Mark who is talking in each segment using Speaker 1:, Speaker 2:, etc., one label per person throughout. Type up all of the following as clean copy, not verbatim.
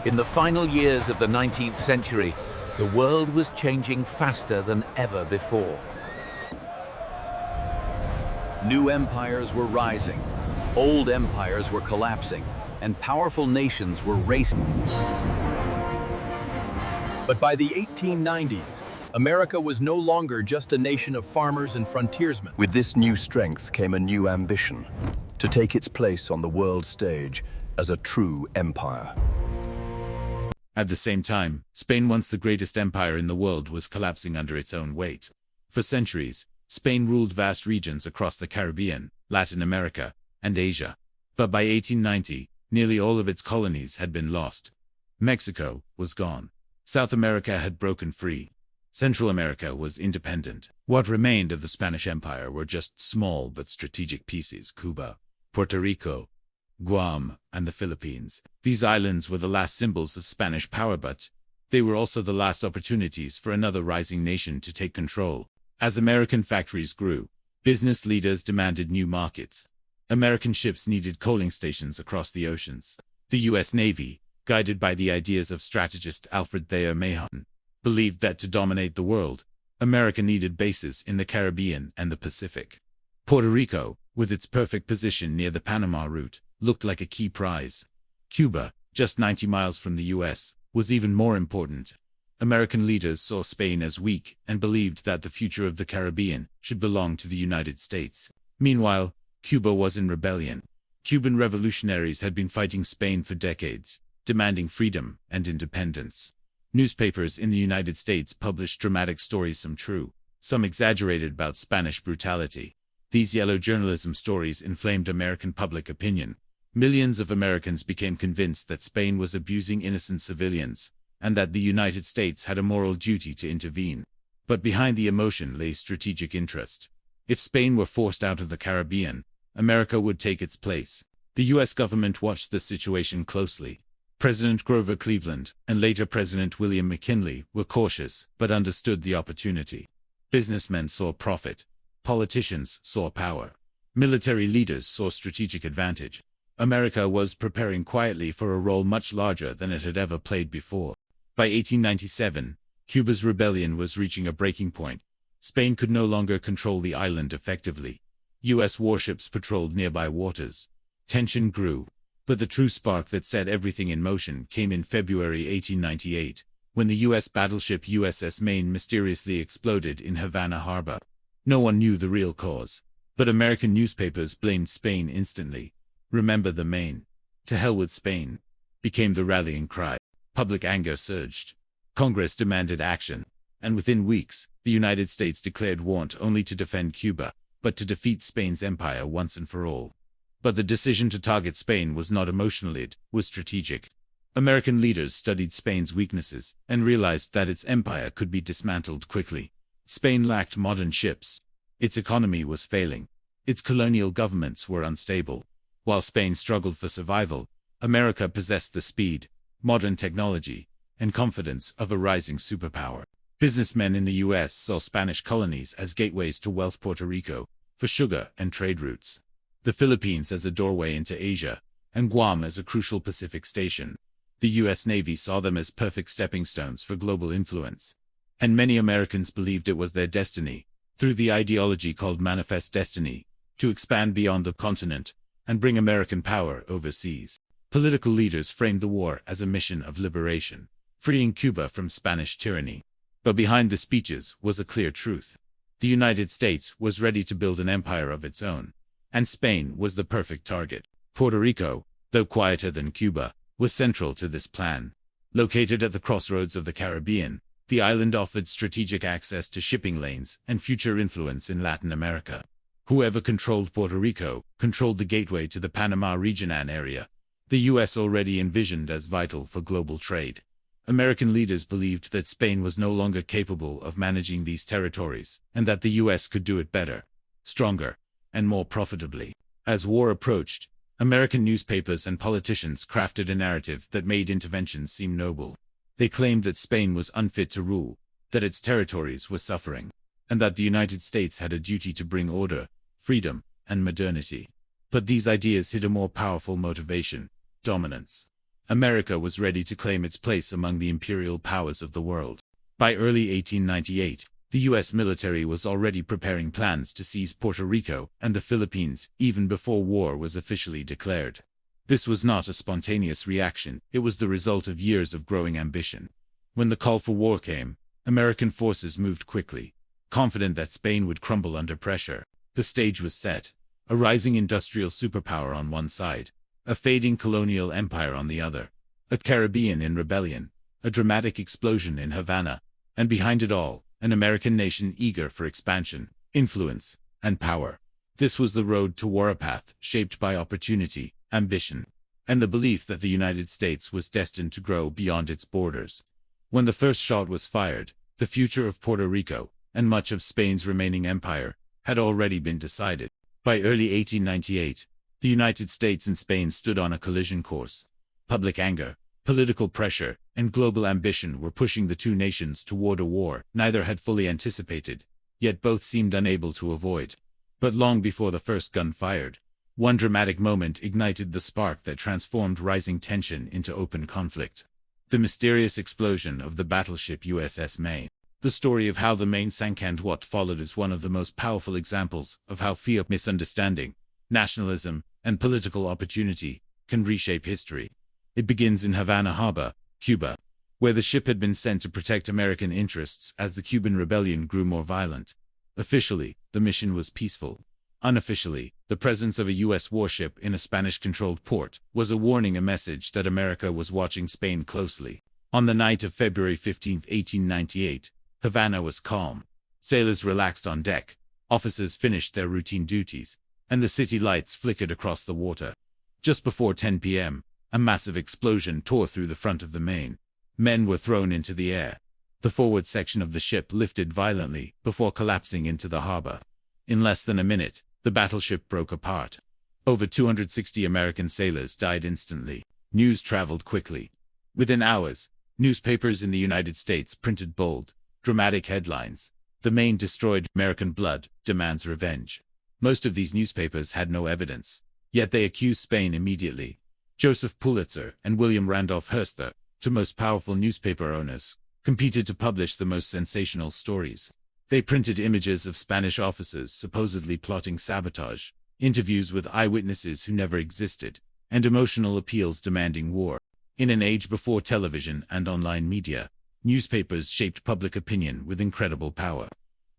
Speaker 1: In the final years of the 19th century, the world was changing faster than ever before.
Speaker 2: New empires were rising, old empires were collapsing, and powerful nations were racing. But by the 1890s, America was no longer just a nation of farmers and frontiersmen.
Speaker 3: With this new strength came a new ambition, to take its place on the world stage as a true empire.
Speaker 4: At the same time, Spain, once the greatest empire in the world, was collapsing under its own weight. For centuries, Spain ruled vast regions across the Caribbean, Latin America, and Asia. But by 1890, nearly all of its colonies had been lost. Mexico was gone. South America had broken free. Central America was independent. What remained of the Spanish Empire were just small but strategic pieces: Cuba, Puerto Rico, Guam, and the Philippines. These islands were the last symbols of Spanish power, but they were also the last opportunities for another rising nation to take control. As American factories grew, business leaders demanded new markets. American ships needed coaling stations across the oceans. The U.S. Navy, guided by the ideas of strategist Alfred Thayer Mahon, believed that to dominate the world, America needed bases in the Caribbean and the Pacific. Puerto Rico, with its perfect position near the Panama route, looked like a key prize. Cuba, just 90 miles from the U.S., was even more important. American leaders saw Spain as weak and believed that the future of the Caribbean should belong to the United States. Meanwhile, Cuba was in rebellion. Cuban revolutionaries had been fighting Spain for decades, demanding freedom and independence. Newspapers in the United States published dramatic stories, some true, some exaggerated, about Spanish brutality. These yellow journalism stories inflamed American public opinion. Millions of Americans became convinced that Spain was abusing innocent civilians, and that the United States had a moral duty to intervene. But behind the emotion lay strategic interest. If Spain were forced out of the Caribbean, America would take its place. The U.S. government watched the situation closely. President Grover Cleveland and later President William McKinley were cautious but understood the opportunity. Businessmen saw profit. Politicians saw power. Military leaders saw strategic advantage. America was preparing quietly for a role much larger than it had ever played before. By 1897, Cuba's rebellion was reaching a breaking point. Spain could no longer control the island effectively. U.S. warships patrolled nearby waters. Tension grew. But the true spark that set everything in motion came in February 1898, when the U.S. battleship USS Maine mysteriously exploded in Havana Harbor. No one knew the real cause, but American newspapers blamed Spain instantly. "Remember the Maine. To hell with Spain," became the rallying cry. Public anger surged. Congress demanded action, and within weeks, the United States declared war not only to defend Cuba, but to defeat Spain's empire once and for all. But the decision to target Spain was not emotional, it was strategic. American leaders studied Spain's weaknesses and realized that its empire could be dismantled quickly. Spain lacked modern ships. Its economy was failing. Its colonial governments were unstable. While Spain struggled for survival, America possessed the speed, modern technology, and confidence of a rising superpower. Businessmen in the U.S. saw Spanish colonies as gateways to wealth: Puerto Rico for sugar and trade routes, the Philippines as a doorway into Asia, and Guam as a crucial Pacific station. The U.S. Navy saw them as perfect stepping stones for global influence. And many Americans believed it was their destiny, through the ideology called Manifest Destiny, to expand beyond the continent and bring American power overseas. Political leaders framed the war as a mission of liberation, freeing Cuba from Spanish tyranny. But behind the speeches was a clear truth. The United States was ready to build an empire of its own, and Spain was the perfect target. Puerto Rico, though quieter than Cuba, was central to this plan. Located at the crossroads of the Caribbean, the island offered strategic access to shipping lanes and future influence in Latin America. Whoever controlled Puerto Rico controlled the gateway to the Panama region, an area the U.S. already envisioned as vital for global trade. American leaders believed that Spain was no longer capable of managing these territories, and that the U.S. could do it better, stronger, and more profitably. As war approached, American newspapers and politicians crafted a narrative that made intervention seem noble. They claimed that Spain was unfit to rule, that its territories were suffering, and that the United States had a duty to bring order, freedom, and modernity. But these ideas hid a more powerful motivation: dominance. America was ready to claim its place among the imperial powers of the world. By early 1898, the U.S. military was already preparing plans to seize Puerto Rico and the Philippines even before war was officially declared. This was not a spontaneous reaction, it was the result of years of growing ambition. When the call for war came, American forces moved quickly, confident that Spain would crumble under pressure. The stage was set: a rising industrial superpower on one side, a fading colonial empire on the other, a Caribbean in rebellion, a dramatic explosion in Havana, and behind it all, an American nation eager for expansion, influence, and power. This was the road to war, a path shaped by opportunity, ambition, and the belief that the United States was destined to grow beyond its borders. When the first shot was fired, the future of Puerto Rico, and much of Spain's remaining empire, had already been decided. By early 1898, the United States and Spain stood on a collision course. Public anger, political pressure, and global ambition were pushing the two nations toward a war neither had fully anticipated, yet both seemed unable to avoid. But long before the first gun fired, one dramatic moment ignited the spark that transformed rising tension into open conflict. The mysterious explosion of the battleship USS Maine. The story of how the Maine sank and what followed is one of the most powerful examples of how fear, misunderstanding, nationalism, and political opportunity can reshape history. It begins in Havana Harbor, Cuba, where the ship had been sent to protect American interests as the Cuban rebellion grew more violent. Officially, the mission was peaceful. Unofficially, the presence of a U.S. warship in a Spanish-controlled port was a warning, a message that America was watching Spain closely. On the night of February 15, 1898, Havana was calm. Sailors relaxed on deck, officers finished their routine duties, and the city lights flickered across the water. Just before 10 p.m., a massive explosion tore through the front of the Maine. Men were thrown into the air. The forward section of the ship lifted violently before collapsing into the harbor. In less than a minute, the battleship broke apart. Over 260 American sailors died instantly. News traveled quickly. Within hours, newspapers in the United States printed bold, dramatic headlines. The Maine destroyed, American blood demands revenge. Most of these newspapers had no evidence, yet they accused Spain immediately. Joseph Pulitzer and William Randolph Hearst, the two most powerful newspaper owners, competed to publish the most sensational stories. They printed images of Spanish officers supposedly plotting sabotage, interviews with eyewitnesses who never existed, and emotional appeals demanding war. In an age before television and online media, newspapers shaped public opinion with incredible power.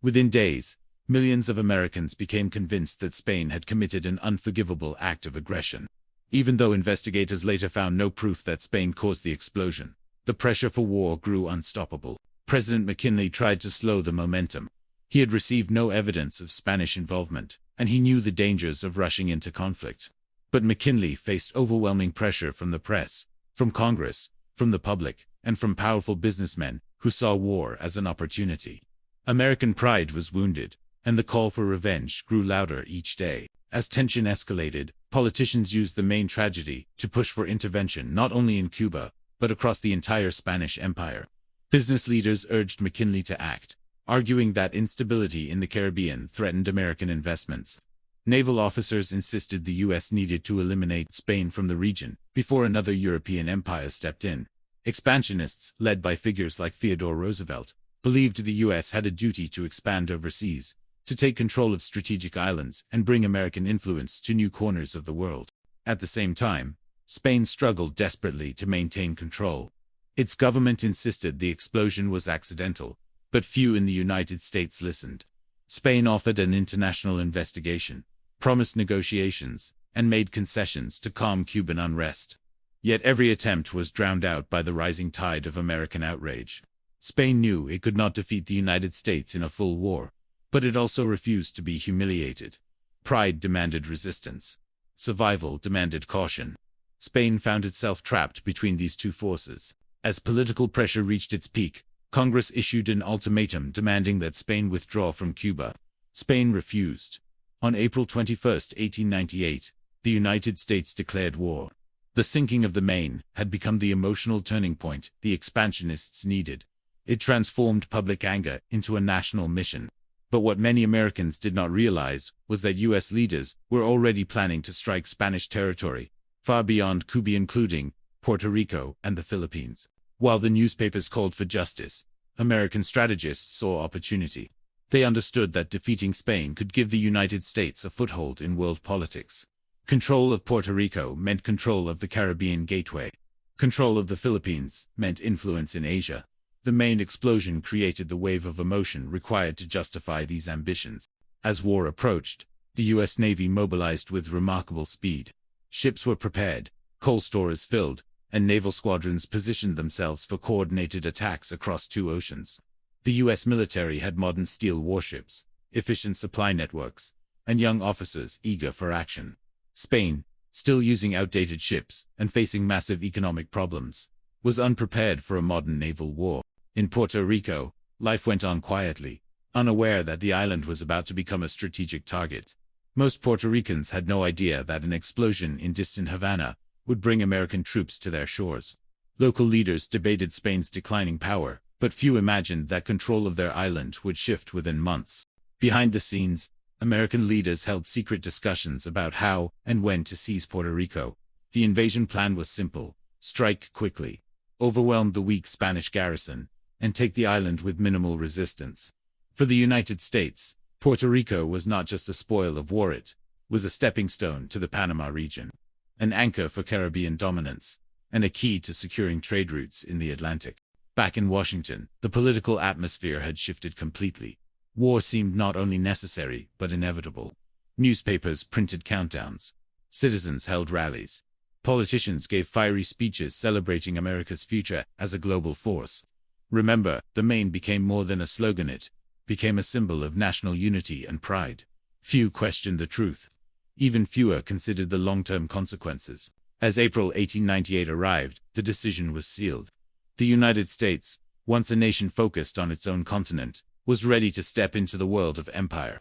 Speaker 4: Within days, millions of Americans became convinced that Spain had committed an unforgivable act of aggression. Even though investigators later found no proof that Spain caused the explosion, the pressure for war grew unstoppable. President McKinley tried to slow the momentum. He had received no evidence of Spanish involvement, and he knew the dangers of rushing into conflict. But McKinley faced overwhelming pressure from the press, from Congress, from the public, and from powerful businessmen who saw war as an opportunity. American pride was wounded, and the call for revenge grew louder each day. As tension escalated, politicians used the Maine tragedy to push for intervention not only in Cuba, but across the entire Spanish Empire. Business leaders urged McKinley to act, arguing that instability in the Caribbean threatened American investments. Naval officers insisted the U.S. needed to eliminate Spain from the region before another European empire stepped in. Expansionists, led by figures like Theodore Roosevelt, believed the U.S. had a duty to expand overseas, to take control of strategic islands and bring American influence to new corners of the world. At the same time, Spain struggled desperately to maintain control. Its government insisted the explosion was accidental, but few in the United States listened. Spain offered an international investigation, promised negotiations, and made concessions to calm Cuban unrest. Yet every attempt was drowned out by the rising tide of American outrage. Spain knew it could not defeat the United States in a full war, but it also refused to be humiliated. Pride demanded resistance. Survival demanded caution. Spain found itself trapped between these two forces. As political pressure reached its peak, Congress issued an ultimatum demanding that Spain withdraw from Cuba. Spain refused. On April 21, 1898, the United States declared war. The sinking of the Maine had become the emotional turning point the expansionists needed. It transformed public anger into a national mission. But what many Americans did not realize was that U.S. leaders were already planning to strike Spanish territory, far beyond Cuba, including Puerto Rico, and the Philippines. While the newspapers called for justice, American strategists saw opportunity. They understood that defeating Spain could give the United States a foothold in world politics. Control of Puerto Rico meant control of the Caribbean gateway. Control of the Philippines meant influence in Asia. The Maine explosion created the wave of emotion required to justify these ambitions. As war approached, the U.S. Navy mobilized with remarkable speed. Ships were prepared, coal stores filled, and naval squadrons positioned themselves for coordinated attacks across two oceans. The U.S. military had modern steel warships, efficient supply networks, and young officers eager for action. Spain, still using outdated ships and facing massive economic problems, was unprepared for a modern naval war. In Puerto Rico, life went on quietly, unaware that the island was about to become a strategic target. Most Puerto Ricans had no idea that an explosion in distant Havana would bring American troops to their shores. Local leaders debated Spain's declining power, but few imagined that control of their island would shift within months. Behind the scenes, American leaders held secret discussions about how and when to seize Puerto Rico. The invasion plan was simple: strike quickly, overwhelm the weak Spanish garrison, and take the island with minimal resistance. For the United States, Puerto Rico was not just a spoil of war, it was a stepping stone to the Panama region, an anchor for Caribbean dominance, and a key to securing trade routes in the Atlantic. Back in Washington, the political atmosphere had shifted completely. War seemed not only necessary, but inevitable. Newspapers printed countdowns. Citizens held rallies. Politicians gave fiery speeches celebrating America's future as a global force. Remember, the Maine became more than a slogan, it became a symbol of national unity and pride. Few questioned the truth. Even fewer considered the long-term consequences. As April 1898 arrived, the decision was sealed. The United States, once a nation focused on its own continent, was ready to step into the world of empire.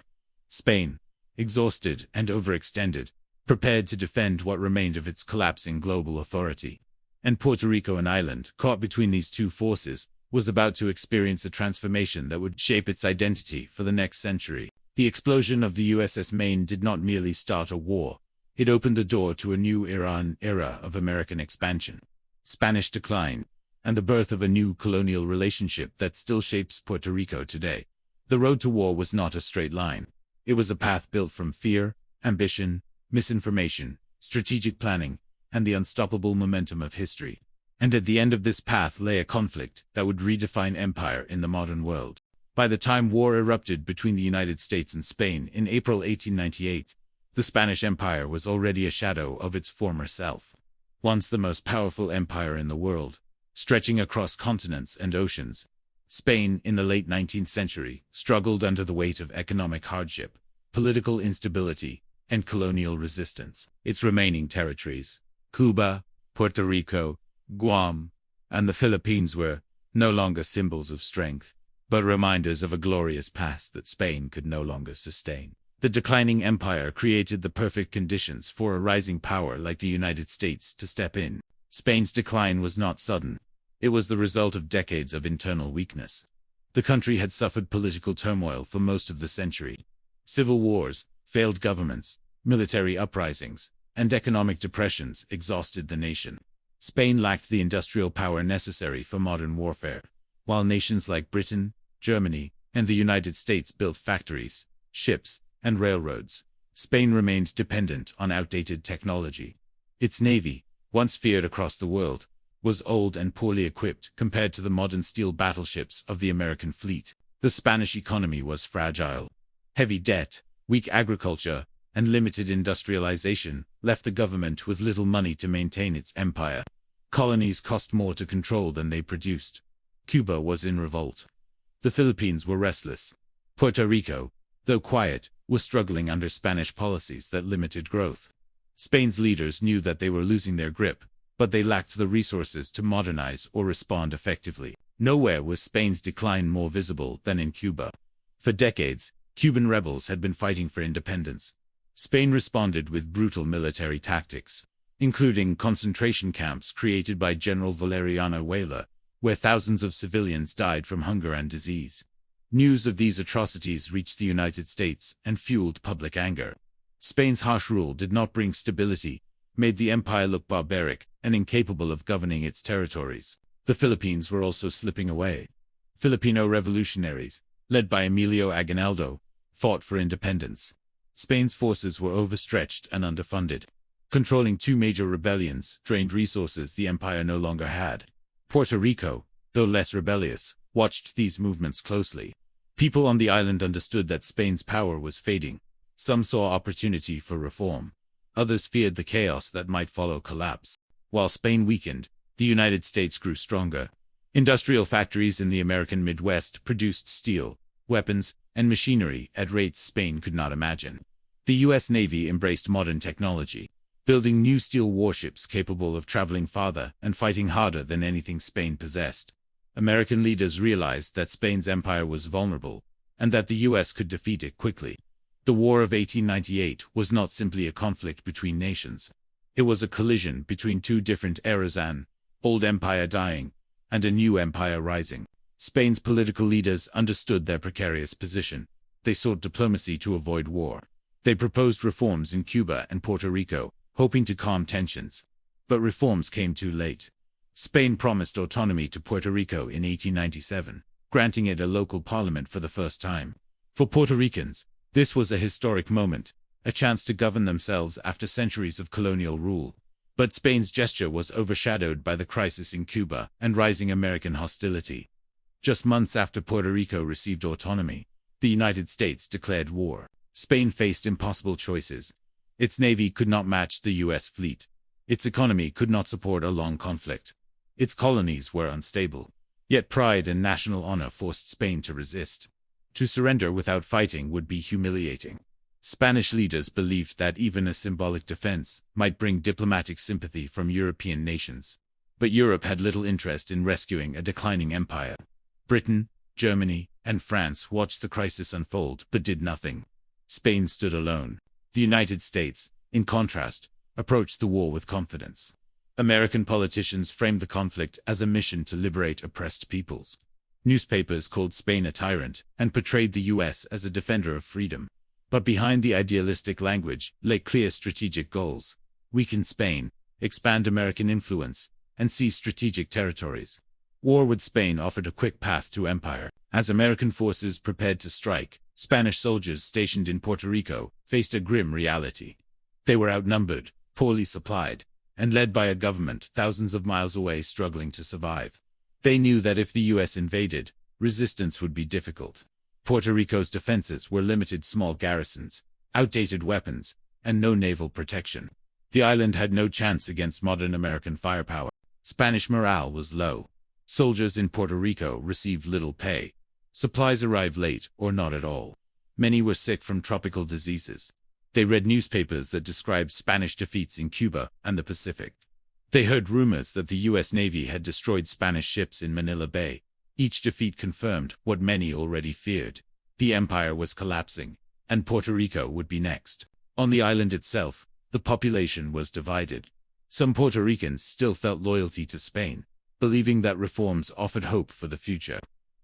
Speaker 4: Spain, exhausted and overextended, prepared to defend what remained of its collapsing global authority. And Puerto Rico, an island caught between these two forces, was about to experience a transformation that would shape its identity for the next century. The explosion of the USS Maine did not merely start a war. It opened the door to a new era, an era of American expansion, Spanish decline, and the birth of a new colonial relationship that still shapes Puerto Rico today. The road to war was not a straight line. It was a path built from fear, ambition, misinformation, strategic planning, and the unstoppable momentum of history. And at the end of this path lay a conflict that would redefine empire in the modern world. By the time war erupted between the United States and Spain in April 1898, the Spanish Empire was already a shadow of its former self. Once the most powerful empire in the world, stretching across continents and oceans, Spain in the late 19th century struggled under the weight of economic hardship, political instability, and colonial resistance. Its remaining territories, Cuba, Puerto Rico, Guam, and the Philippines, were no longer symbols of strength, but reminders of a glorious past that Spain could no longer sustain. The declining empire created the perfect conditions for a rising power like the United States to step in. Spain's decline was not sudden. It was the result of decades of internal weakness. The country had suffered political turmoil for most of the century. Civil wars, failed governments, military uprisings, and economic depressions exhausted the nation. Spain lacked the industrial power necessary for modern warfare. While nations like Britain, Germany, and the United States built factories, ships, and railroads, Spain remained dependent on outdated technology. Its navy, once feared across the world, was old and poorly equipped compared to the modern steel battleships of the American fleet. The Spanish economy was fragile. Heavy debt, weak agriculture, and limited industrialization left the government with little money to maintain its empire. Colonies cost more to control than they produced. Cuba was in revolt. The Philippines were restless. Puerto Rico, though quiet, was struggling under Spanish policies that limited growth. Spain's leaders knew that they were losing their grip, but they lacked the resources to modernize or respond effectively. Nowhere was Spain's decline more visible than in Cuba. For decades, Cuban rebels had been fighting for independence. Spain responded with brutal military tactics, including concentration camps created by General Valeriano Huela, where thousands of civilians died from hunger and disease. News of these atrocities reached the United States and fueled public anger. Spain's harsh rule did not bring stability, made the empire look barbaric and incapable of governing its territories. The Philippines were also slipping away. Filipino revolutionaries, led by Emilio Aguinaldo, fought for independence. Spain's forces were overstretched and underfunded. Controlling two major rebellions drained resources the empire no longer had. Puerto Rico, though less rebellious, watched these movements closely. People on the island understood that Spain's power was fading. Some saw opportunity for reform. Others feared the chaos that might follow collapse. While Spain weakened, the United States grew stronger. Industrial factories in the American Midwest produced steel, weapons, and machinery at rates Spain could not imagine. The U.S. Navy embraced modern technology, building new steel warships capable of traveling farther and fighting harder than anything Spain possessed. American leaders realized that Spain's empire was vulnerable, and that the U.S. could defeat it quickly. The War of 1898 was not simply a conflict between nations. It was a collision between two different eras, an old empire dying and a new empire rising. Spain's political leaders understood their precarious position. They sought diplomacy to avoid war. They proposed reforms in Cuba and Puerto Rico, hoping to calm tensions. But reforms came too late. Spain promised autonomy to Puerto Rico in 1897, granting it a local parliament for the first time. For Puerto Ricans, this was a historic moment, a chance to govern themselves after centuries of colonial rule. But Spain's gesture was overshadowed by the crisis in Cuba and rising American hostility. Just months after Puerto Rico received autonomy, the United States declared war. Spain faced impossible choices. Its navy could not match the U.S. fleet. Its economy could not support a long conflict. Its colonies were unstable. Yet pride and national honor forced Spain to resist. To surrender without fighting would be humiliating. Spanish leaders believed that even a symbolic defense might bring diplomatic sympathy from European nations. But Europe had little interest in rescuing a declining empire. Britain, Germany, and France watched the crisis unfold but did nothing. Spain stood alone. The United States, in contrast, approached the war with confidence. American politicians framed the conflict as a mission to liberate oppressed peoples. Newspapers called Spain a tyrant and portrayed the U.S. as a defender of freedom. But behind the idealistic language lay clear strategic goals: weaken Spain, expand American influence, and seize strategic territories. War with Spain offered a quick path to empire. As American forces prepared to strike, Spanish soldiers stationed in Puerto Rico faced a grim reality. They were outnumbered, poorly supplied, and led by a government thousands of miles away struggling to survive. They knew that if the U.S. invaded, resistance would be difficult. Puerto Rico's defenses were limited small garrisons, outdated weapons, and no naval protection. The island had no chance against modern American firepower. Spanish morale was low. Soldiers in Puerto Rico received little pay. Supplies arrived late or not at all. Many were sick from tropical diseases. They read newspapers that described Spanish defeats in Cuba and the Pacific. They heard rumors that the U.S. Navy had destroyed Spanish ships in Manila Bay. Each defeat confirmed what many already feared. The empire was collapsing, and Puerto Rico would be next. On the island itself, the population was divided. Some Puerto Ricans still felt loyalty to Spain, believing that reforms offered hope for the future.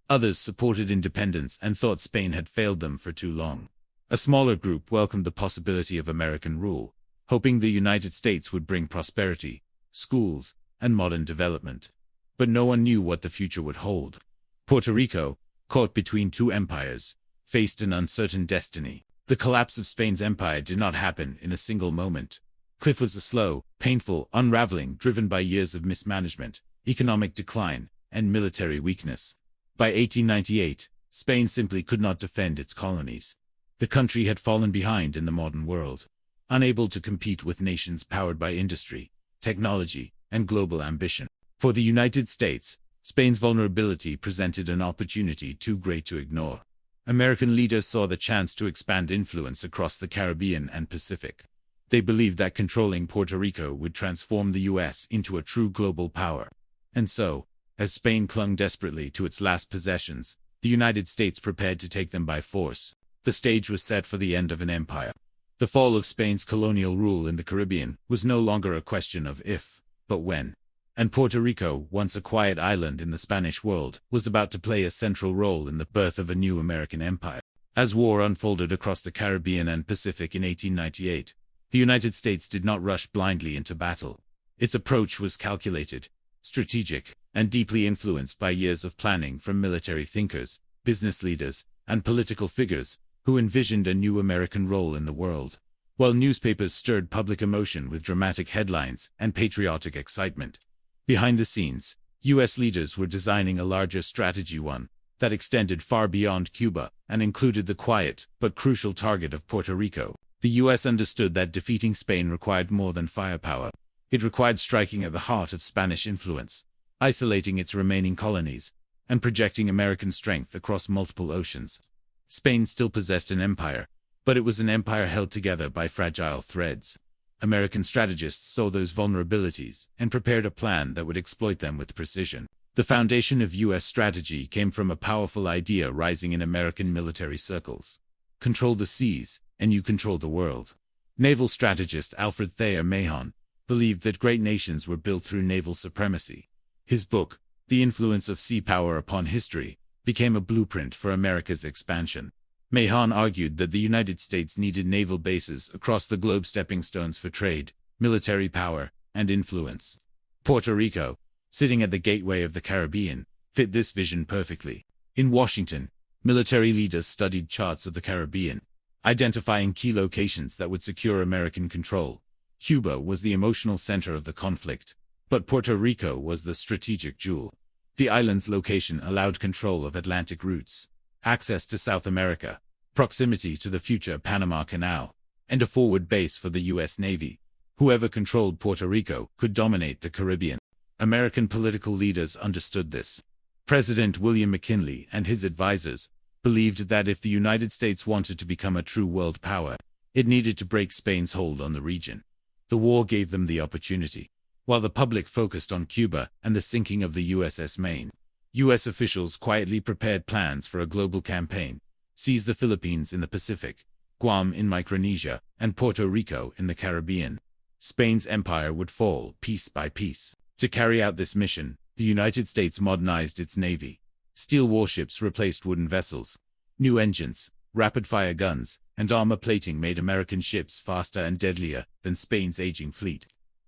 Speaker 4: Others supported independence and thought Spain had failed them for too long. A smaller group welcomed the possibility of American rule, hoping the United States would bring prosperity, schools, and modern development. But no one knew what the future would hold. Puerto Rico, caught between two empires, faced an uncertain destiny. The collapse of Spain's empire did not happen in a single moment. It was a slow, painful unraveling driven by years of mismanagement, economic decline, and military weakness. By 1898, Spain simply could not defend its colonies. The country had fallen behind in the modern world, unable to compete with nations powered by industry, technology, and global ambition. For the United States, Spain's vulnerability presented an opportunity too great to ignore. American leaders saw the chance to expand influence across the Caribbean and Pacific. They believed that controlling Puerto Rico would transform the U.S. into a true global power. And so, as Spain clung desperately to its last possessions, the United States prepared to take them by force. The stage was set for the end of an empire. The fall of Spain's colonial rule in the Caribbean was no longer a question of if, but when. And Puerto Rico, once a quiet island in the Spanish world, was about to play a central role in the birth of a new American empire. As war unfolded across the Caribbean and Pacific in 1898, The United States did not rush blindly into battle. Its approach was calculated, strategic, and deeply influenced by years of planning from military thinkers, business leaders, and political figures who envisioned a new American role in the world. While newspapers stirred public emotion with dramatic headlines and patriotic excitement, behind the scenes, U.S. leaders were designing a larger strategy, one that extended far beyond Cuba and included the quiet but crucial target of Puerto Rico. The U.S. understood that defeating Spain required more than firepower. It required striking at the heart of Spanish influence, isolating its remaining colonies, and projecting American strength across multiple oceans. Spain still possessed an empire, but it was an empire held together by fragile threads. American strategists saw those vulnerabilities and prepared a plan that would exploit them with precision. The foundation of U.S. strategy came from a powerful idea rising in American military circles: control the seas, and you control the world. Naval strategist Alfred Thayer Mahon believed that great nations were built through naval supremacy. His book, The Influence of Sea Power Upon History, became a blueprint for America's expansion. Mahon argued that the United States needed naval bases across the globe, stepping stones for trade, military power, and influence. Puerto Rico, sitting at the gateway of the Caribbean, fit this vision perfectly. In Washington, military leaders studied charts of the Caribbean, identifying key locations that would secure American control. Cuba was the emotional center of the conflict, but Puerto Rico was the strategic jewel. The island's location allowed control of Atlantic routes, access to South America, proximity to the future Panama Canal, and a forward base for the U.S. Navy. Whoever controlled Puerto Rico could dominate the Caribbean. American political leaders understood this. President William McKinley and his advisors believed that if the United States wanted to become a true world power, it needed to break Spain's hold on the region. The war gave them the opportunity. While the public focused on Cuba and the sinking of the USS Maine, U.S. officials quietly prepared plans for a global campaign: seize the Philippines in the Pacific, Guam in Micronesia, and Puerto Rico in the Caribbean. Spain's empire would fall piece by piece. To carry out this mission, the United States modernized its navy. Steel warships replaced wooden vessels. New engines, rapid-fire guns, and armor plating made American ships faster and deadlier than Spain's aging fleet.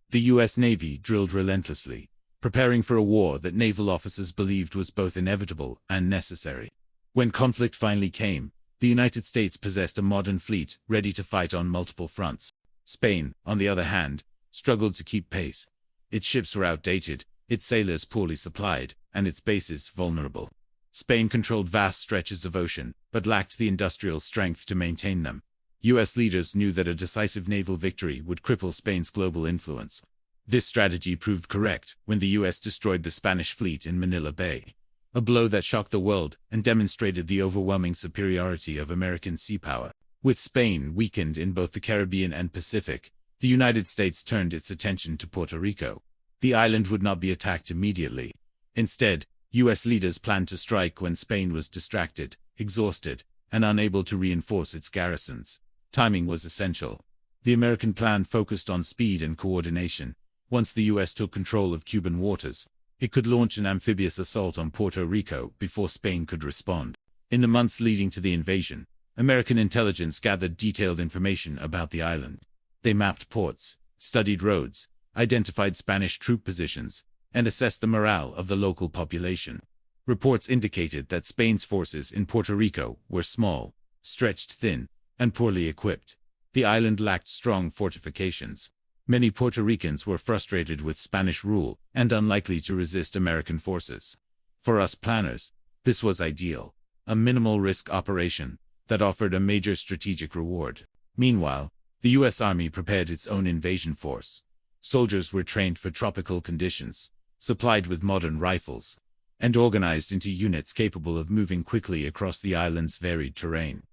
Speaker 4: The U.S. Navy drilled relentlessly, preparing for a war that naval officers believed was both inevitable and necessary. When conflict finally came, the United States possessed a modern fleet ready to fight on multiple fronts. Spain, on the other hand, struggled to keep pace. Its ships were outdated, its sailors poorly supplied, and its bases vulnerable. Spain controlled vast stretches of ocean, but lacked the industrial strength to maintain them. U.S. leaders knew that a decisive naval victory would cripple Spain's global influence. This strategy proved correct when the U.S. destroyed the Spanish fleet in Manila Bay, a blow that shocked the world and demonstrated the overwhelming superiority of American sea power. With Spain weakened in both the Caribbean and Pacific, the United States turned its attention to Puerto Rico. The island would not be attacked immediately. Instead, U.S. leaders planned to strike when Spain was distracted, exhausted, and unable to reinforce its garrisons. Timing was essential. The American plan focused on speed and coordination. Once the U.S. took control of Cuban waters, it could launch an amphibious assault on Puerto Rico before Spain could respond. In the months leading to the invasion, American intelligence gathered detailed information about the island. They mapped ports, studied roads, identified Spanish troop positions, and assessed the morale of the local population. Reports indicated that Spain's forces in Puerto Rico were small, stretched thin, and poorly equipped. The island lacked strong fortifications. Many Puerto Ricans were frustrated with Spanish rule and unlikely to resist American forces. For us planners, this was ideal, a minimal-risk operation that offered a major strategic reward. Meanwhile, the U.S. Army prepared its own invasion force. Soldiers were trained for tropical conditions, supplied with modern rifles, and organized into units capable of moving quickly across the island's varied terrain.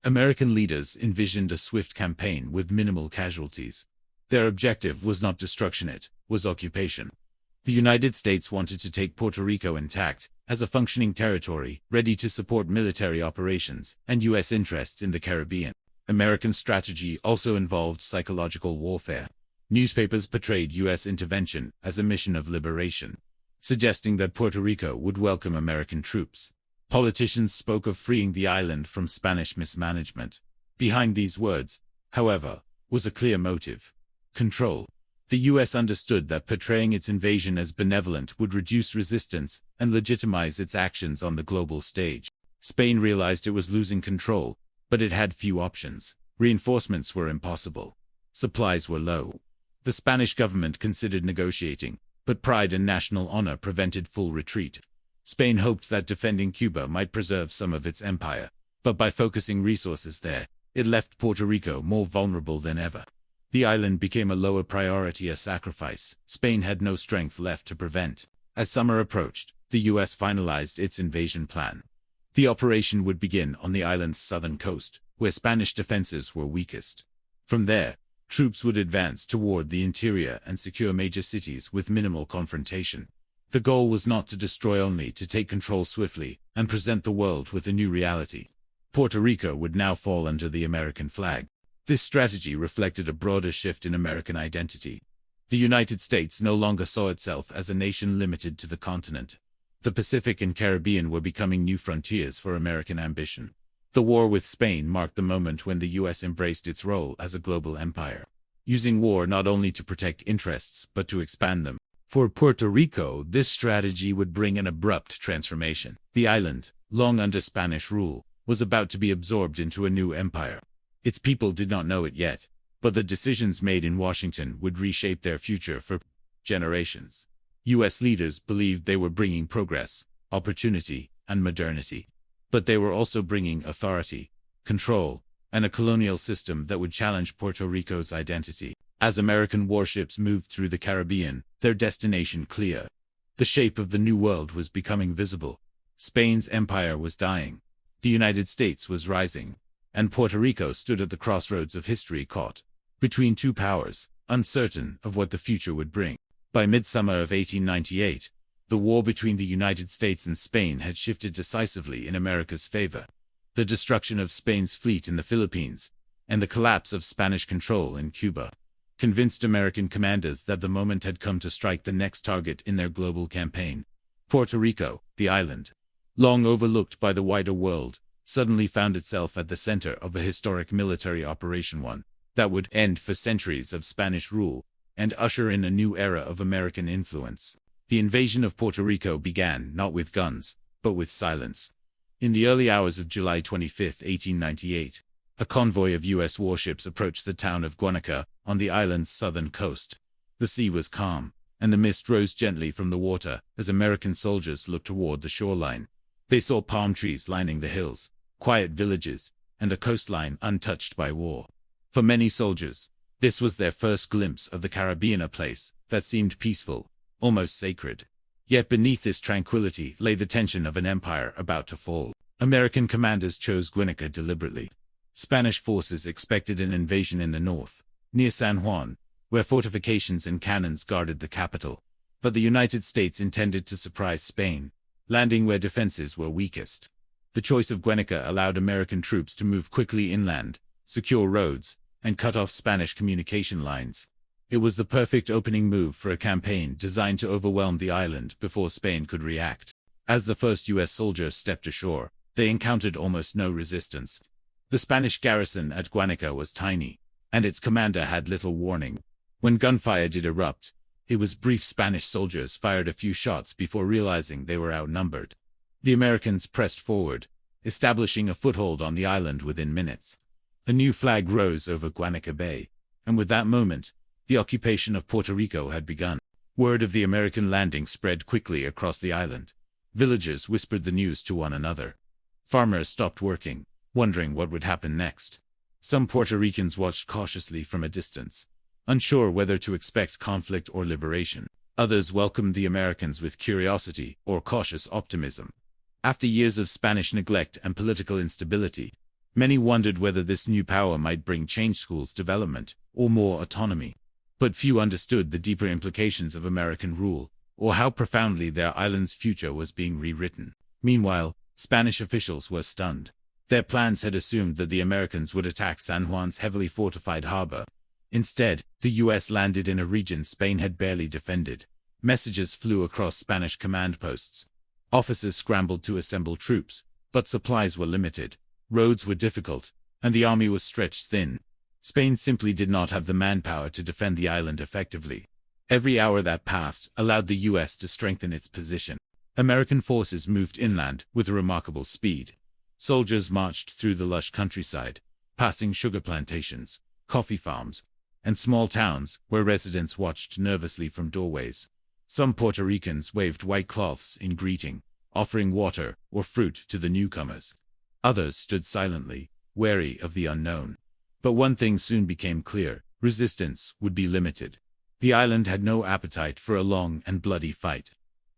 Speaker 4: American leaders envisioned a swift campaign with minimal casualties. Their objective was not destruction, it was occupation. The United States wanted to take Puerto Rico intact, as a functioning territory, ready to support military operations and U.S. interests in the Caribbean. American strategy also involved psychological warfare. Newspapers portrayed U.S. intervention as a mission of liberation, suggesting that Puerto Rico would welcome American troops. Politicians spoke of freeing the island from Spanish mismanagement. Behind these words, however, was a clear motive: control. The US understood that portraying its invasion as benevolent would reduce resistance and legitimize its actions on the global stage. Spain realized it was losing control, but it had few options. Reinforcements were impossible. Supplies were low. The Spanish government considered negotiating, but pride and national honor prevented full retreat. Spain hoped that defending Cuba might preserve some of its empire, but by focusing resources there, it left Puerto Rico more vulnerable than ever. The island became a lower priority, a sacrifice Spain had no strength left to prevent. As summer approached, the US finalized its invasion plan. The operation would begin on the island's southern coast, where Spanish defenses were weakest. From there, troops would advance toward the interior and secure major cities with minimal confrontation. The goal was not to destroy, only to take control swiftly and present the world with a new reality. Puerto Rico would now fall under the American flag. This strategy reflected a broader shift in American identity. The United States no longer saw itself as a nation limited to the continent. The Pacific and Caribbean were becoming new frontiers for American ambition. The war with Spain marked the moment when the US embraced its role as a global empire, using war not only to protect interests but to expand them. For Puerto Rico, this strategy would bring an abrupt transformation. The island, long under Spanish rule, was about to be absorbed into a new empire. Its people did not know it yet, but the decisions made in Washington would reshape their future for generations. US leaders believed they were bringing progress, opportunity, and modernity. But they were also bringing authority, control, and a colonial system that would challenge Puerto Rico's identity. As American warships moved through the Caribbean, their destination clear. The shape of the New World was becoming visible. Spain's empire was dying. The United States was rising. And Puerto Rico stood at the crossroads of history, caught between two powers, uncertain of what the future would bring. By midsummer of 1898, the war between the United States and Spain had shifted decisively in America's favor. The destruction of Spain's fleet in the Philippines and the collapse of Spanish control in Cuba convinced American commanders that the moment had come to strike the next target in their global campaign. Puerto Rico, the island, long overlooked by the wider world, suddenly found itself at the center of a historic military operation, one that would end for centuries of Spanish rule and usher in a new era of American influence. The invasion of Puerto Rico began not with guns, but with silence. In the early hours of July 25, 1898, a convoy of U.S. warships approached the town of Guanica on the island's southern coast. The sea was calm, and the mist rose gently from the water as American soldiers looked toward the shoreline. They saw palm trees lining the hills, quiet villages, and a coastline untouched by war. For many soldiers, this was their first glimpse of the Caribbean, a place that seemed peaceful, almost sacred. Yet beneath this tranquility lay the tension of an empire about to fall. American commanders chose Guanica deliberately. Spanish forces expected an invasion in the north, near San Juan, where fortifications and cannons guarded the capital. But the United States intended to surprise Spain, landing where defenses were weakest. The choice of Guanica allowed American troops to move quickly inland, secure roads, and cut off Spanish communication lines. It was the perfect opening move for a campaign designed to overwhelm the island before Spain could react. As the first U.S. soldiers stepped ashore, they encountered almost no resistance. The Spanish garrison at Guanica was tiny, and its commander had little warning. When gunfire did erupt, it was brief. Spanish soldiers fired a few shots before realizing they were outnumbered. The Americans pressed forward, establishing a foothold on the island within minutes. A new flag rose over Guanica Bay, and with that moment, the occupation of Puerto Rico had begun. Word of the American landing spread quickly across the island. Villagers whispered the news to one another. Farmers stopped working, wondering what would happen next. Some Puerto Ricans watched cautiously from a distance, unsure whether to expect conflict or liberation. Others welcomed the Americans with curiosity or cautious optimism. After years of Spanish neglect and political instability, many wondered whether this new power might bring change, schools development, or more autonomy. But few understood the deeper implications of American rule, or how profoundly their island's future was being rewritten. Meanwhile, Spanish officials were stunned. Their plans had assumed that the Americans would attack San Juan's heavily fortified harbor. Instead, the U.S. landed in a region Spain had barely defended. Messages flew across Spanish command posts. Officers scrambled to assemble troops, but supplies were limited. Roads were difficult, and the army was stretched thin. Spain simply did not have the manpower to defend the island effectively. Every hour that passed allowed the US to strengthen its position. American forces moved inland with remarkable speed. Soldiers marched through the lush countryside, passing sugar plantations, coffee farms, and small towns where residents watched nervously from doorways. Some Puerto Ricans waved white cloths in greeting, offering water or fruit to the newcomers. Others stood silently, wary of the unknown. But one thing soon became clear: resistance would be limited. The island had no appetite for a long and bloody fight.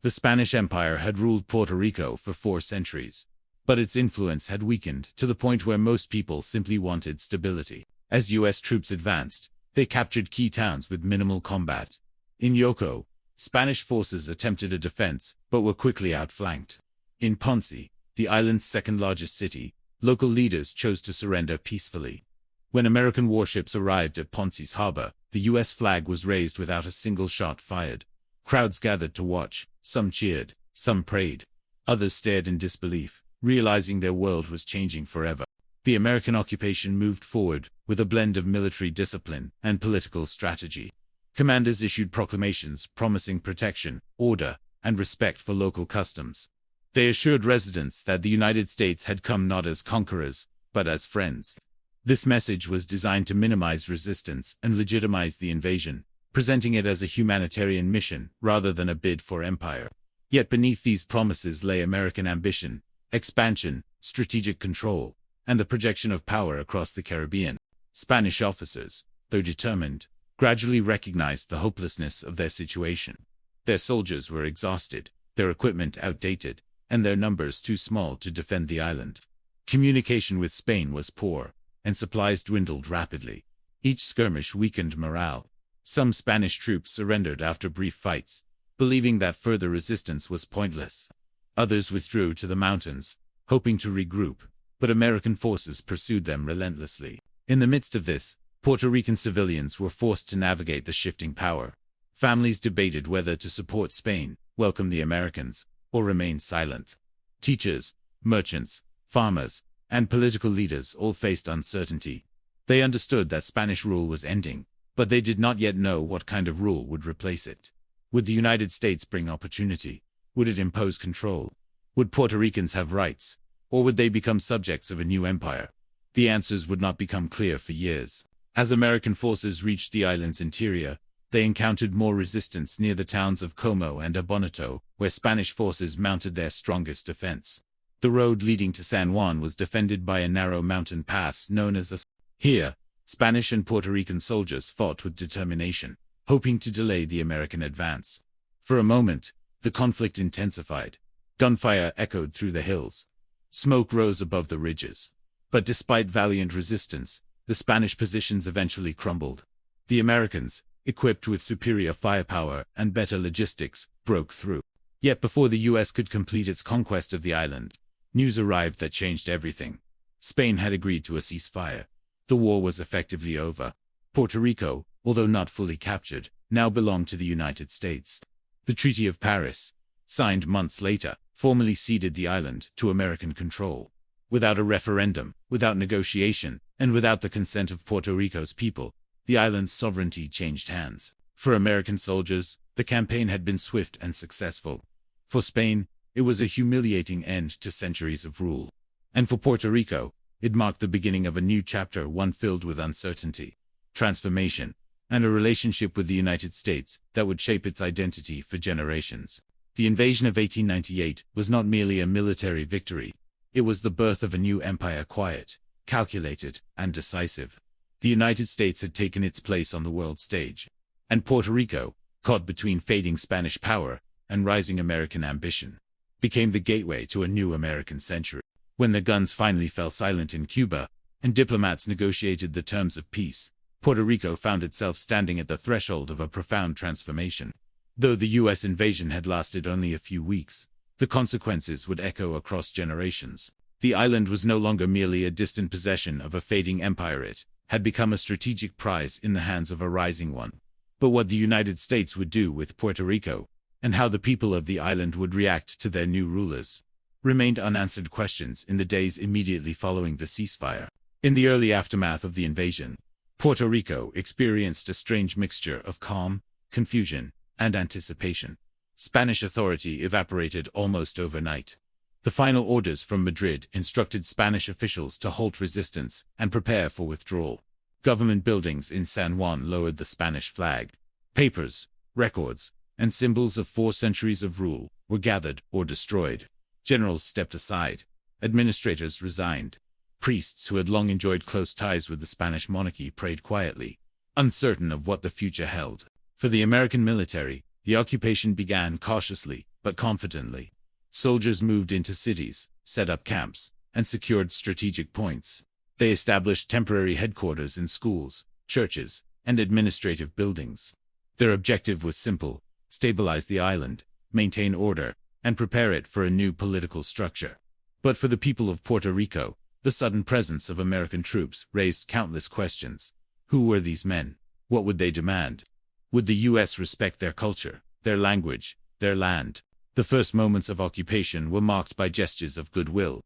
Speaker 4: The Spanish Empire had ruled Puerto Rico for 4 centuries, but its influence had weakened to the point where most people simply wanted stability. As US troops advanced, they captured key towns with minimal combat. In Yoko, Spanish forces attempted a defense, but were quickly outflanked. In Ponce, the island's second-largest city, local leaders chose to surrender peacefully. When American warships arrived at Ponce's harbor, the US flag was raised without a single shot fired. Crowds gathered to watch. Some cheered, some prayed. Others stared in disbelief, realizing their world was changing forever. The American occupation moved forward with a blend of military discipline and political strategy. Commanders issued proclamations promising protection, order, and respect for local customs. They assured residents that the United States had come not as conquerors, but as friends. This message was designed to minimize resistance and legitimize the invasion, presenting it as a humanitarian mission rather than a bid for empire. Yet beneath these promises lay American ambition, expansion, strategic control, and the projection of power across the Caribbean. Spanish officers, though determined, gradually recognized the hopelessness of their situation. Their soldiers were exhausted, their equipment outdated, and their numbers too small to defend the island. Communication with Spain was poor, and supplies dwindled rapidly. Each skirmish weakened morale. Some Spanish troops surrendered after brief fights, believing that further resistance was pointless. Others withdrew to the mountains, hoping to regroup, but American forces pursued them relentlessly. In the midst of this, Puerto Rican civilians were forced to navigate the shifting power. Families debated whether to support Spain, welcome the Americans, or remain silent. Teachers, merchants, farmers, and political leaders all faced uncertainty. They understood that Spanish rule was ending, but they did not yet know what kind of rule would replace it. Would the United States bring opportunity? Would it impose control? Would Puerto Ricans have rights? Or would they become subjects of a new empire? The answers would not become clear for years. As American forces reached the island's interior, they encountered more resistance near the towns of Como and Abonito, where Spanish forces mounted their strongest defense. The road leading to San Juan was defended by a narrow mountain pass known as a... Here, Spanish and Puerto Rican soldiers fought with determination, hoping to delay the American advance. For a moment, the conflict intensified. Gunfire echoed through the hills. Smoke rose above the ridges. But despite valiant resistance, the Spanish positions eventually crumbled. The Americans, equipped with superior firepower and better logistics, broke through. Yet before the US could complete its conquest of the island, news arrived that changed everything. Spain had agreed to a ceasefire. The war was effectively over. Puerto Rico, although not fully captured, now belonged to the United States. The Treaty of Paris, signed months later, formally ceded the island to American control. Without a referendum, without negotiation, and without the consent of Puerto Rico's people, the island's sovereignty changed hands. For American soldiers, the campaign had been swift and successful. For Spain, it was a humiliating end to centuries of rule. And for Puerto Rico, it marked the beginning of a new chapter, one filled with uncertainty, transformation, and a relationship with the United States that would shape its identity for generations. The invasion of 1898 was not merely a military victory. It was the birth of a new empire, quiet, calculated, and decisive. The United States had taken its place on the world stage, and Puerto Rico, caught between fading Spanish power and rising American ambition, became the gateway to a new American century. When the guns finally fell silent in Cuba, and diplomats negotiated the terms of peace, Puerto Rico found itself standing at the threshold of a profound transformation. Though the US invasion had lasted only a few weeks, the consequences would echo across generations. The island was no longer merely a distant possession of a fading empire. It had become a strategic prize in the hands of a rising one. But what the United States would do with Puerto Rico, and how the people of the island would react to their new rulers, remained unanswered questions in the days immediately following the ceasefire. In the early aftermath of the invasion, Puerto Rico experienced a strange mixture of calm, confusion, and anticipation. Spanish authority evaporated almost overnight. The final orders from Madrid instructed Spanish officials to halt resistance and prepare for withdrawal. Government buildings in San Juan lowered the Spanish flag. Papers, records, and symbols of 4 centuries of rule were gathered or destroyed. Generals stepped aside. Administrators resigned. Priests who had long enjoyed close ties with the Spanish monarchy prayed quietly, uncertain of what the future held. For the American military, the occupation began cautiously but confidently. Soldiers moved into cities, set up camps, and secured strategic points. They established temporary headquarters in schools, churches, and administrative buildings. Their objective was simple: stabilize the island, maintain order, and prepare it for a new political structure. But for the people of Puerto Rico, the sudden presence of American troops raised countless questions. Who were these men? What would they demand? Would the U.S. respect their culture, their language, their land? The first moments of occupation were marked by gestures of goodwill.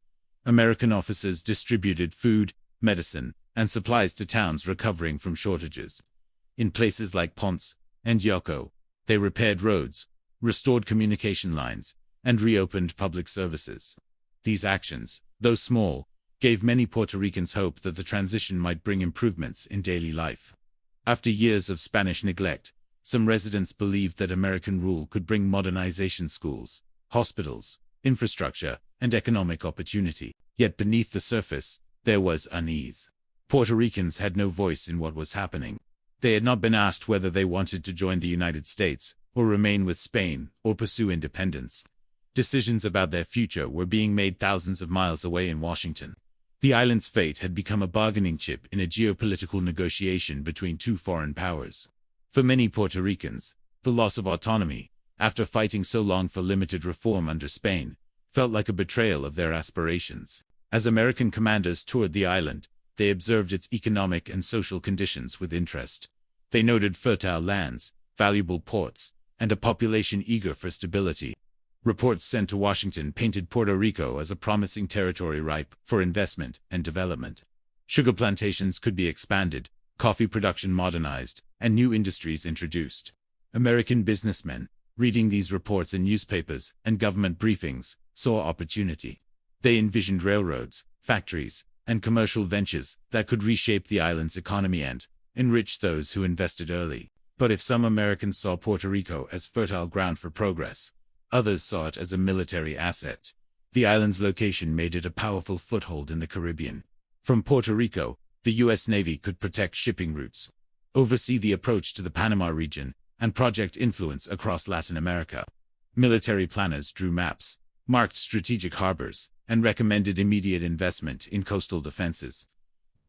Speaker 4: American officers distributed food, medicine, and supplies to towns recovering from shortages. In places like Ponce and Yauco, they repaired roads, restored communication lines, and reopened public services. These actions, though small, gave many Puerto Ricans hope that the transition might bring improvements in daily life. After years of Spanish neglect, some residents believed that American rule could bring modernization: schools, hospitals, infrastructure, and economic opportunity. Yet beneath the surface, there was unease. Puerto Ricans had no voice in what was happening. They had not been asked whether they wanted to join the United States, or remain with Spain, or pursue independence. Decisions about their future were being made thousands of miles away in Washington. The island's fate had become a bargaining chip in a geopolitical negotiation between 2 foreign powers. For many Puerto Ricans, the loss of autonomy, after fighting so long for limited reform under Spain, felt like a betrayal of their aspirations. As American commanders toured the island, they observed its economic and social conditions with interest. They noted fertile lands, valuable ports, and a population eager for stability. Reports sent to Washington painted Puerto Rico as a promising territory ripe for investment and development. Sugar plantations could be expanded, coffee production modernized, and new industries introduced. American businessmen, reading these reports in newspapers and government briefings, saw opportunity. They envisioned railroads, factories, and commercial ventures that could reshape the island's economy and enrich those who invested early. But if some Americans saw Puerto Rico as fertile ground for progress, others saw it as a military asset. The island's location made it a powerful foothold in the Caribbean. From Puerto Rico, the U.S. Navy could protect shipping routes, oversee the approach to the Panama region, and project influence across Latin America. Military planners drew maps, marked strategic harbors, and recommended immediate investment in coastal defenses.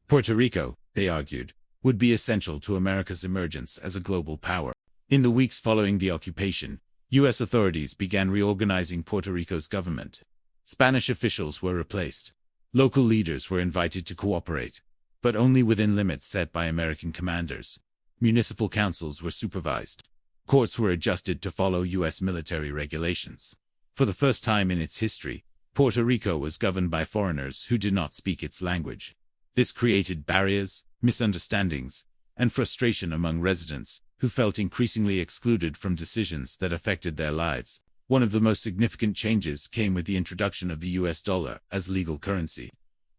Speaker 4: Puerto Rico, they argued, would be essential to America's emergence as a global power. In the weeks following the occupation, U.S. authorities began reorganizing Puerto Rico's government. Spanish officials were replaced. Local leaders were invited to cooperate, but only within limits set by American commanders. Municipal councils were supervised. Courts were adjusted to follow U.S. military regulations. For the first time in its history, Puerto Rico was governed by foreigners who did not speak its language. This created barriers, misunderstandings, and frustration among residents, who felt increasingly excluded from decisions that affected their lives. One of the most significant changes came with the introduction of the US dollar as legal currency.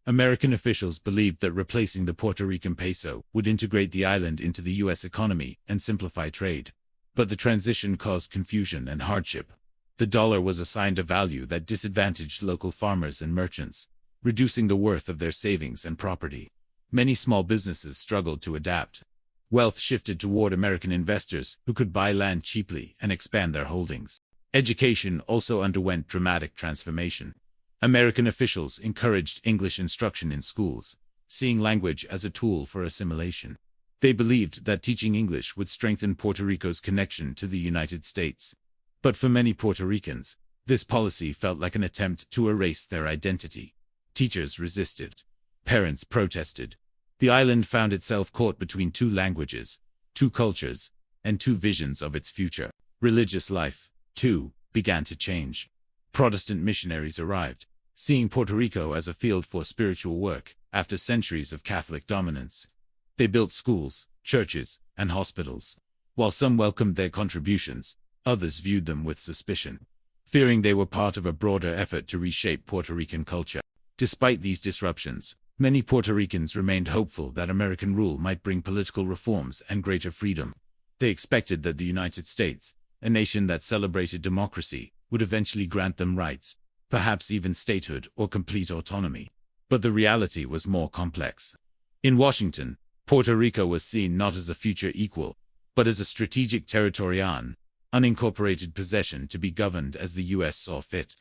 Speaker 4: American officials believed that replacing the Puerto Rican peso would integrate the island into the US economy and simplify trade. But the transition caused confusion and hardship. The dollar was assigned a value that disadvantaged local farmers and merchants, reducing the worth of their savings and property. Many small businesses struggled to adapt. Wealth shifted toward American investors who could buy land cheaply and expand their holdings. Education also underwent dramatic transformation. American officials encouraged English instruction in schools, seeing language as a tool for assimilation. They believed that teaching English would strengthen Puerto Rico's connection to the United States. But for many Puerto Ricans, this policy felt like an attempt to erase their identity. Teachers resisted. Parents protested. The island found itself caught between 2 languages, 2 cultures, and 2 visions of its future. Religious life, too, began to change. Protestant missionaries arrived, seeing Puerto Rico as a field for spiritual work after centuries of Catholic dominance. They built schools, churches, and hospitals. While some welcomed their contributions, others viewed them with suspicion, fearing they were part of a broader effort to reshape Puerto Rican culture. Despite these disruptions, many Puerto Ricans remained hopeful that American rule might bring political reforms and greater freedom. They expected that the United States, a nation that celebrated democracy, would eventually grant them rights, perhaps even statehood or complete autonomy. But the reality was more complex. In Washington, Puerto Rico was seen not as a future equal, but as a strategic territorial, unincorporated possession to be governed as the U.S. saw fit.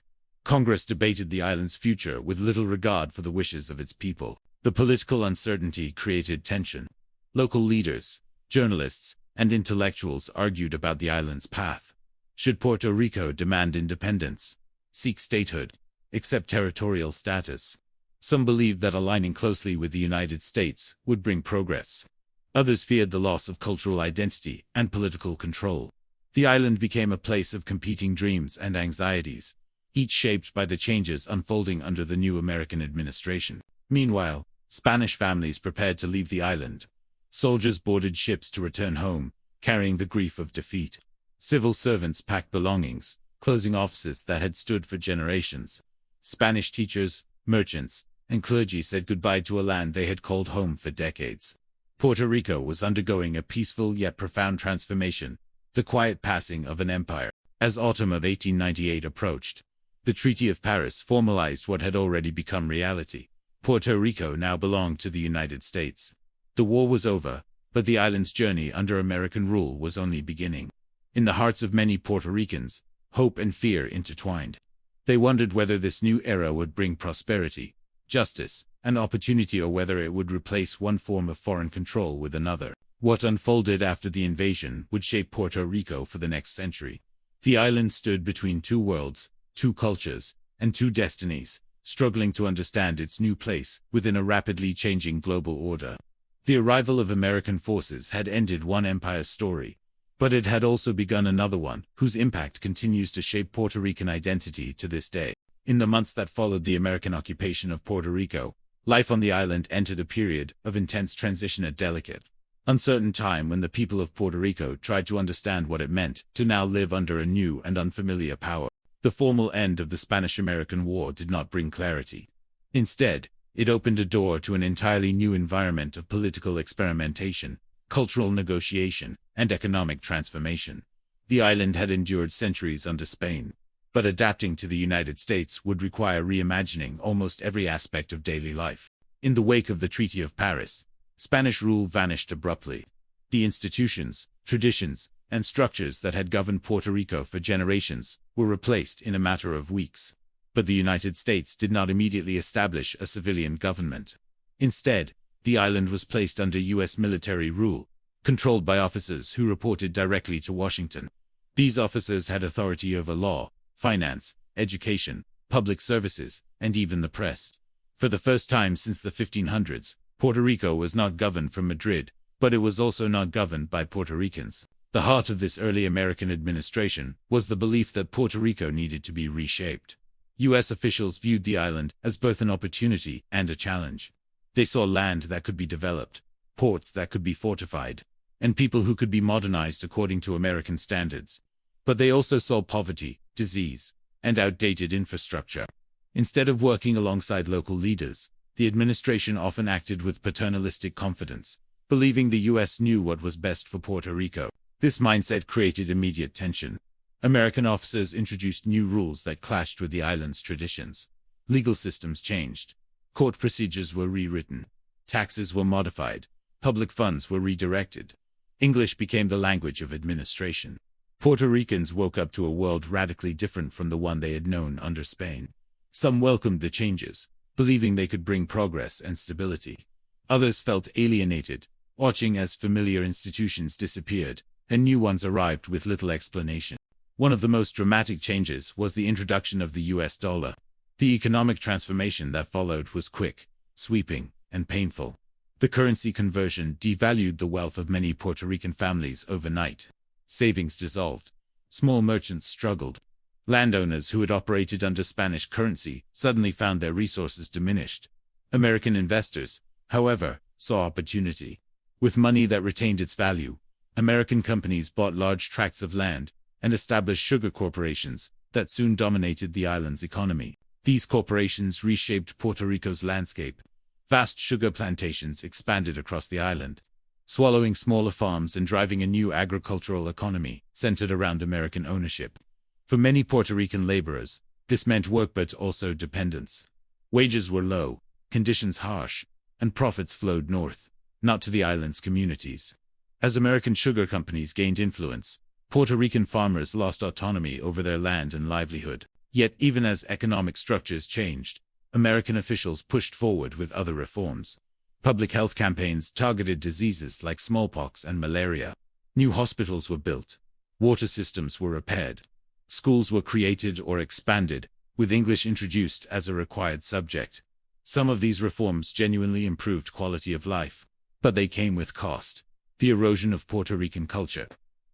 Speaker 4: Congress debated the island's future with little regard for the wishes of its people. The political uncertainty created tension. Local leaders, journalists, and intellectuals argued about the island's path. Should Puerto Rico demand independence, seek statehood, accept territorial status? Some believed that aligning closely with the United States would bring progress. Others feared the loss of cultural identity and political control. The island became a place of competing dreams and anxieties, each shaped by the changes unfolding under the new American administration. Meanwhile, Spanish families prepared to leave the island. Soldiers boarded ships to return home, carrying the grief of defeat. Civil servants packed belongings, closing offices that had stood for generations. Spanish teachers, merchants, and clergy said goodbye to a land they had called home for decades. Puerto Rico was undergoing a peaceful yet profound transformation, the quiet passing of an empire. As autumn of 1898 approached, the Treaty of Paris formalized what had already become reality. Puerto Rico now belonged to the United States. The war was over, but the island's journey under American rule was only beginning. In the hearts of many Puerto Ricans, hope and fear intertwined. They wondered whether this new era would bring prosperity, justice, and opportunity, or whether it would replace one form of foreign control with another. What unfolded after the invasion would shape Puerto Rico for the next century. The island stood between two worlds, two cultures, and two destinies, struggling to understand its new place within a rapidly changing global order. The arrival of American forces had ended one empire's story, but it had also begun another one, whose impact continues to shape Puerto Rican identity to this day. In the months that followed the American occupation of Puerto Rico, life on the island entered a period of intense transition, a delicate, uncertain time when the people of Puerto Rico tried to understand what it meant to now live under a new and unfamiliar power. The formal end of the Spanish-American War did not bring clarity. Instead, it opened a door to an entirely new environment of political experimentation, cultural negotiation, and economic transformation. The island had endured centuries under Spain, but adapting to the United States would require reimagining almost every aspect of daily life. In the wake of the Treaty of Paris, Spanish rule vanished abruptly. The institutions, traditions, and structures that had governed Puerto Rico for generations were replaced in a matter of weeks. But the United States did not immediately establish a civilian government. Instead, the island was placed under U.S. military rule, controlled by officers who reported directly to Washington. These officers had authority over law, finance, education, public services, and even the press. For the first time since the 1500s, Puerto Rico was not governed from Madrid, but it was also not governed by Puerto Ricans. The heart of this early American administration was the belief that Puerto Rico needed to be reshaped. U.S. officials viewed the island as both an opportunity and a challenge. They saw land that could be developed, ports that could be fortified, and people who could be modernized according to American standards. But they also saw poverty, disease, and outdated infrastructure. Instead of working alongside local leaders, the administration often acted with paternalistic confidence, believing the U.S. knew what was best for Puerto Rico. This mindset created immediate tension. American officers introduced new rules that clashed with the island's traditions. Legal systems changed. Court procedures were rewritten. Taxes were modified. Public funds were redirected. English became the language of administration. Puerto Ricans woke up to a world radically different from the one they had known under Spain. Some welcomed the changes, believing they could bring progress and stability. Others felt alienated, watching as familiar institutions disappeared and new ones arrived with little explanation. One of the most dramatic changes was the introduction of the US dollar. The economic transformation that followed was quick, sweeping, and painful. The currency conversion devalued the wealth of many Puerto Rican families overnight. Savings dissolved. Small merchants struggled. Landowners who had operated under Spanish currency suddenly found their resources diminished. American investors, however, saw opportunity. With money that retained its value, American companies bought large tracts of land and established sugar corporations that soon dominated the island's economy. These corporations reshaped Puerto Rico's landscape. Vast sugar plantations expanded across the island, swallowing smaller farms and driving a new agricultural economy centered around American ownership. For many Puerto Rican laborers, this meant work but also dependence. Wages were low, conditions harsh, and profits flowed north, not to the island's communities. As American sugar companies gained influence, Puerto Rican farmers lost autonomy over their land and livelihood. Yet even as economic structures changed, American officials pushed forward with other reforms. Public health campaigns targeted diseases like smallpox and malaria. New hospitals were built. Water systems were repaired. Schools were created or expanded, with English introduced as a required subject. Some of these reforms genuinely improved quality of life, but they came with cost: the erosion of Puerto Rican culture.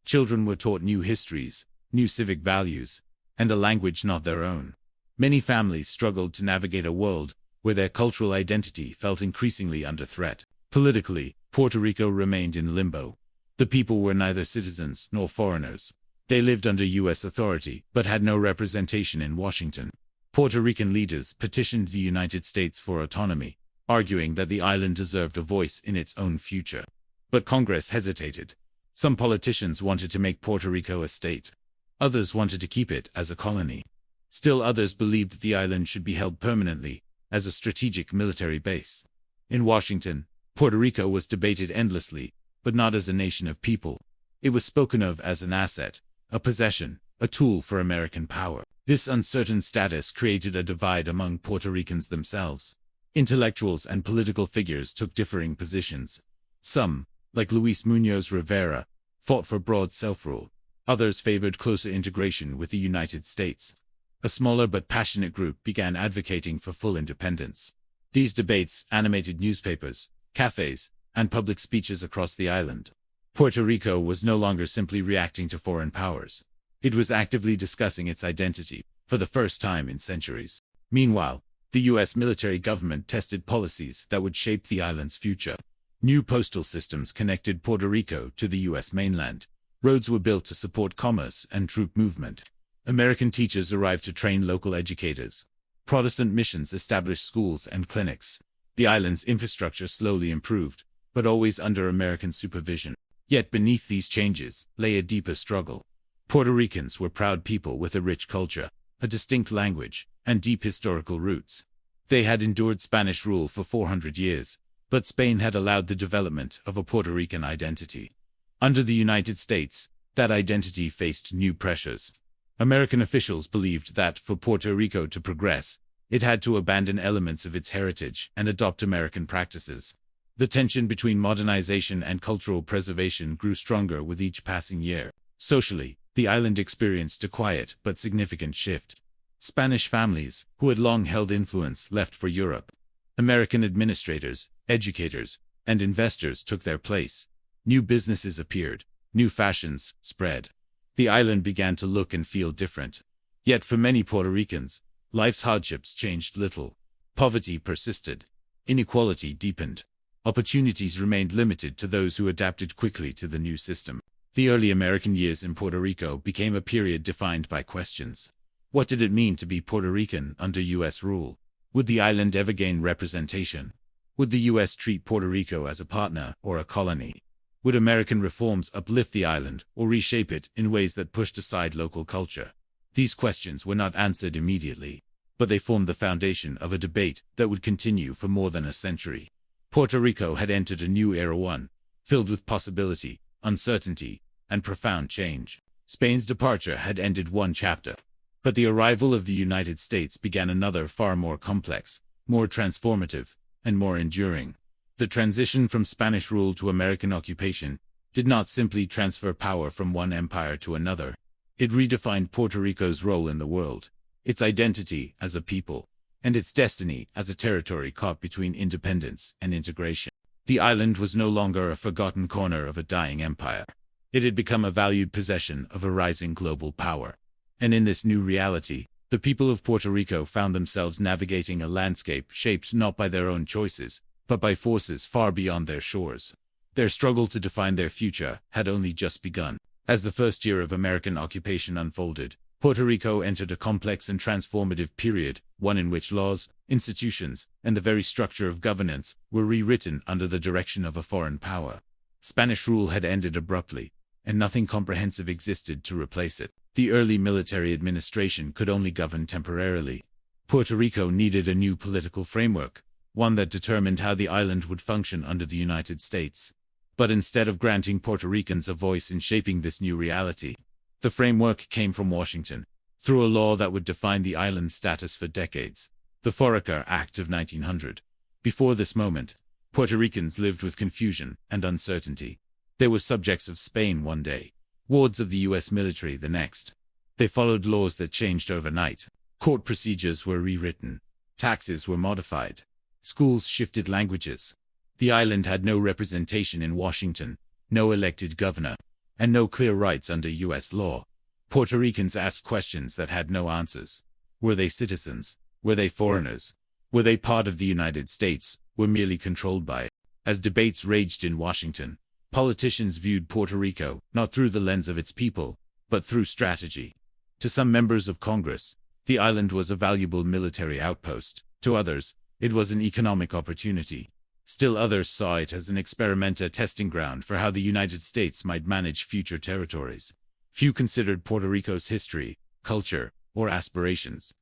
Speaker 4: Children were taught new histories, new civic values, and a language not their own. Many families struggled to navigate a world where their cultural identity felt increasingly under threat. Politically, Puerto Rico remained in limbo. The people were neither citizens nor foreigners. They lived under U.S. authority, but had no representation in Washington. Puerto Rican leaders petitioned the United States for autonomy, arguing that the island deserved a voice in its own future. But Congress hesitated. Some politicians wanted to make Puerto Rico a state. Others wanted to keep it as a colony. Still others believed that the island should be held permanently, as a strategic military base. In Washington, Puerto Rico was debated endlessly, but not as a nation of people. It was spoken of as an asset, a possession, a tool for American power. This uncertain status created a divide among Puerto Ricans themselves. Intellectuals and political figures took differing positions. Some, like Luis Muñoz Rivera, fought for broad self-rule. Others favored closer integration with the United States. A smaller but passionate group began advocating for full independence. These debates animated newspapers, cafes, and public speeches across the island. Puerto Rico was no longer simply reacting to foreign powers. It was actively discussing its identity, for the first time in centuries. Meanwhile, the U.S. military government tested policies that would shape the island's future. New postal systems connected Puerto Rico to the U.S. mainland. Roads were built to support commerce and troop movement. American teachers arrived to train local educators. Protestant missions established schools and clinics. The island's infrastructure slowly improved, but always under American supervision. Yet beneath these changes lay a deeper struggle. Puerto Ricans were proud people with a rich culture, a distinct language, and deep historical roots. They had endured Spanish rule for 400 years, but Spain had allowed the development of a Puerto Rican identity. Under the United States, that identity faced new pressures. American officials believed that for Puerto Rico to progress, it had to abandon elements of its heritage and adopt American practices. The tension between modernization and cultural preservation grew stronger with each passing year. Socially, the island experienced a quiet but significant shift. Spanish families, who had long held influence, left for Europe. American administrators, educators, and investors took their place. New businesses appeared. New fashions spread. The island began to look and feel different. Yet for many Puerto Ricans, life's hardships changed little. Poverty persisted. Inequality deepened. Opportunities remained limited to those who adapted quickly to the new system. The early American years in Puerto Rico became a period defined by questions. What did it mean to be Puerto Rican under U.S. rule? Would the island ever gain representation? Would the U.S. treat Puerto Rico as a partner or a colony? Would American reforms uplift the island or reshape it in ways that pushed aside local culture? These questions were not answered immediately, but they formed the foundation of a debate that would continue for more than a century. Puerto Rico had entered a new era, one filled with possibility, uncertainty, and profound change. Spain's departure had ended one chapter, but the arrival of the United States began another far more complex, more transformative, and more enduring. The transition from Spanish rule to American occupation did not simply transfer power from one empire to another. It redefined Puerto Rico's role in the world, its identity as a people, and its destiny as a territory caught between independence and integration. The island was no longer a forgotten corner of a dying empire. It had become a valued possession of a rising global power. And in this new reality, the people of Puerto Rico found themselves navigating a landscape shaped not by their own choices, but by forces far beyond their shores. Their struggle to define their future had only just begun. As the first year of American occupation unfolded, Puerto Rico entered a complex and transformative period, one in which laws, institutions, and the very structure of governance were rewritten under the direction of a foreign power. Spanish rule had ended abruptly, and nothing comprehensive existed to replace it. The early military administration could only govern temporarily. Puerto Rico needed a new political framework, one that determined how the island would function under the United States. But instead of granting Puerto Ricans a voice in shaping this new reality, the framework came from Washington, through a law that would define the island's status for decades, the Foraker Act of 1900. Before this moment, Puerto Ricans lived with confusion and uncertainty. They were subjects of Spain one day, wards of the U.S. military the next. They followed laws that changed overnight. Court procedures were rewritten. Taxes were modified. Schools shifted languages. The island had no representation in Washington, no elected governor, and no clear rights under U.S. law. Puerto Ricans asked questions that had no answers. Were they citizens? Were they foreigners? Were they part of the United States? Were merely controlled by it? As debates raged in Washington, politicians viewed Puerto Rico not through the lens of its people, but through strategy. To some members of Congress, the island was a valuable military outpost. To others, it was an economic opportunity. Still others saw it as an experimental testing ground for how the United States might manage future territories. Few considered Puerto Rico's history, culture, or aspirations.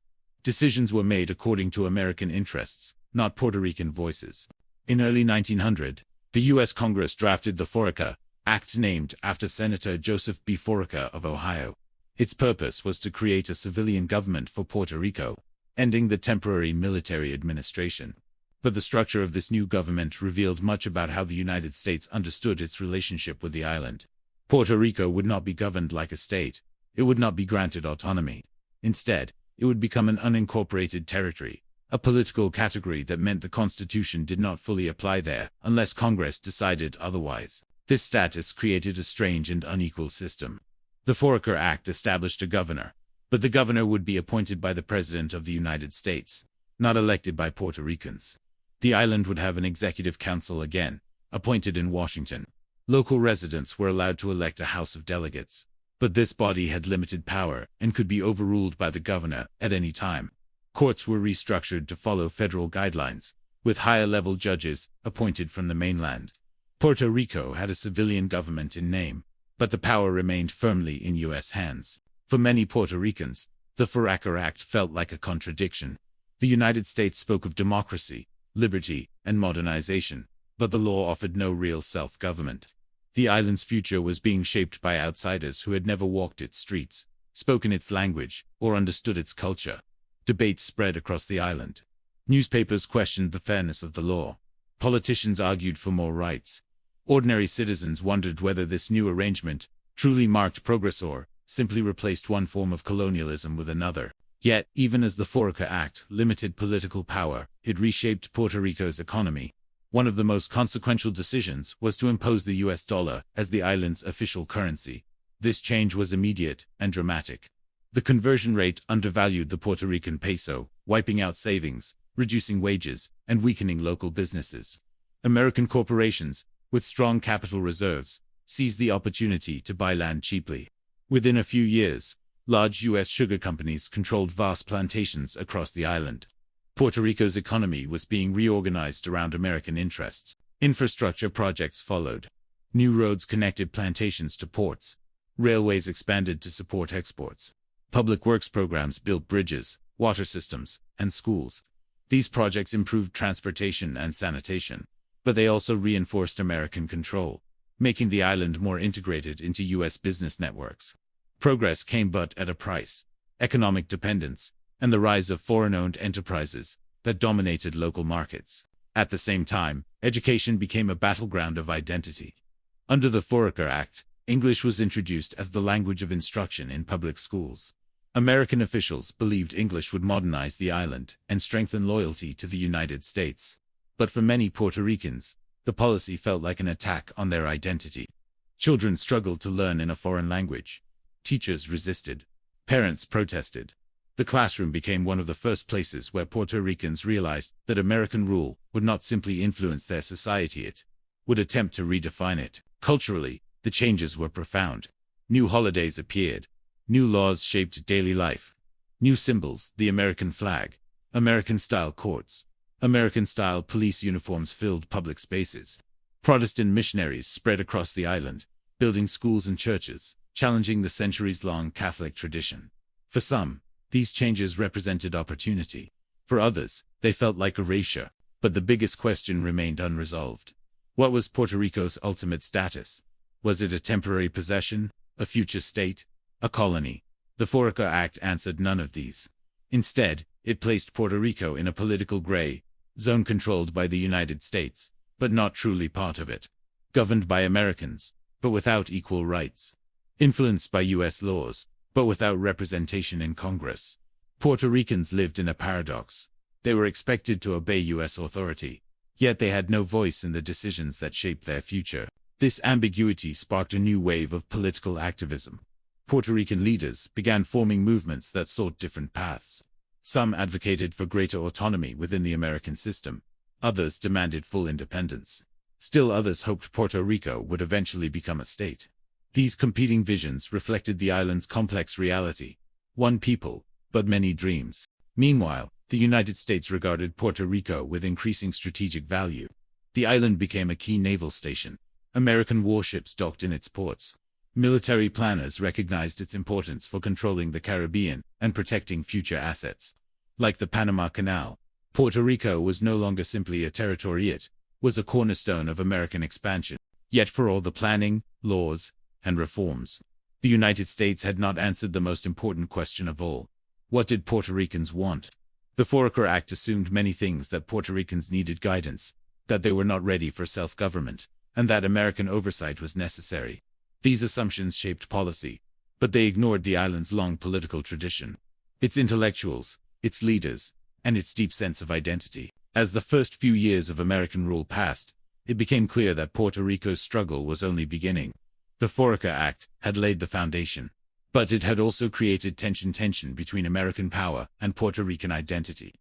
Speaker 4: Decisions were made according to American interests, not Puerto Rican voices. In early 1900, the U.S. Congress drafted the Foraker Act, named after Senator Joseph B. Foraker of Ohio. Its purpose was to create a civilian government for Puerto Rico, ending the temporary military administration. But the structure of this new government revealed much about how the United States understood its relationship with the island. Puerto Rico would not be governed like a state. It would not be granted autonomy. Instead, it would become an unincorporated territory, a political category that meant the Constitution did not fully apply there unless Congress decided otherwise. This status created a strange and unequal system. The Foraker Act established a governor, but the governor would be appointed by the President of the United States, not elected by Puerto Ricans. The island would have an executive council again, appointed in Washington. Local residents were allowed to elect a House of Delegates, but this body had limited power and could be overruled by the governor at any time. Courts were restructured to follow federal guidelines, with higher-level judges appointed from the mainland. Puerto Rico had a civilian government in name, but the power remained firmly in U.S. hands. For many Puerto Ricans, the Foraker Act felt like a contradiction. The United States spoke of democracy, liberty, and modernization, but the law offered no real self-government. The island's future was being shaped by outsiders who had never walked its streets, spoken its language, or understood its culture. Debates spread across the island. Newspapers questioned the fairness of the law. Politicians argued for more rights. Ordinary citizens wondered whether this new arrangement truly marked progress or simply replaced one form of colonialism with another. Yet, even as the Foraker Act limited political power, it reshaped Puerto Rico's economy. One of the most consequential decisions was to impose the US dollar as the island's official currency. This change was immediate and dramatic. The conversion rate undervalued the Puerto Rican peso, wiping out savings, reducing wages, and weakening local businesses. American corporations, with strong capital reserves, seized the opportunity to buy land cheaply. Within a few years, large U.S. sugar companies controlled vast plantations across the island. Puerto Rico's economy was being reorganized around American interests. Infrastructure projects followed. New roads connected plantations to ports. Railways expanded to support exports. Public works programs built bridges, water systems, and schools. These projects improved transportation and sanitation, but they also reinforced American control, making the island more integrated into U.S. business networks. Progress came but at a price: economic dependence, and the rise of foreign-owned enterprises that dominated local markets. At the same time, education became a battleground of identity. Under the Foraker Act, English was introduced as the language of instruction in public schools. American officials believed English would modernize the island and strengthen loyalty to the United States. But for many Puerto Ricans, the policy felt like an attack on their identity. Children struggled to learn in a foreign language. Teachers resisted. Parents protested. The classroom became one of the first places where Puerto Ricans realized that American rule would not simply influence their society, it would attempt to redefine it. Culturally, the changes were profound. New holidays appeared. New laws shaped daily life. New symbols, the American flag, American-style courts, American-style police uniforms filled public spaces. Protestant missionaries spread across the island, building schools and churches, challenging the centuries-long Catholic tradition. For some, these changes represented opportunity. For others, they felt like erasure. But the biggest question remained unresolved. What was Puerto Rico's ultimate status? Was it a temporary possession, a future state, a colony? The Foraker Act answered none of these. Instead, it placed Puerto Rico in a political gray zone controlled by the United States, but not truly part of it. Governed by Americans, but without equal rights. Influenced by U.S. laws, but without representation in Congress. Puerto Ricans lived in a paradox. They were expected to obey U.S. authority, yet they had no voice in the decisions that shaped their future. This ambiguity sparked a new wave of political activism. Puerto Rican leaders began forming movements that sought different paths. Some advocated for greater autonomy within the American system. Others demanded full independence. Still others hoped Puerto Rico would eventually become a state. These competing visions reflected the island's complex reality. One people, but many dreams. Meanwhile, the United States regarded Puerto Rico with increasing strategic value. The island became a key naval station. American warships docked in its ports. Military planners recognized its importance for controlling the Caribbean and protecting future assets. Like the Panama Canal, Puerto Rico was no longer simply a territory, it was a cornerstone of American expansion. Yet for all the planning, laws, and reforms, the United States had not answered the most important question of all. What did Puerto Ricans want? The Foraker Act assumed many things: that Puerto Ricans needed guidance, that they were not ready for self-government, and that American oversight was necessary. These assumptions shaped policy, but they ignored the island's long political tradition, its intellectuals, its leaders, and its deep sense of identity. As the first few years of American rule passed, it became clear that Puerto Rico's struggle was only beginning. The Foraker Act had laid the foundation, but it had also created tension between American power and Puerto Rican identity,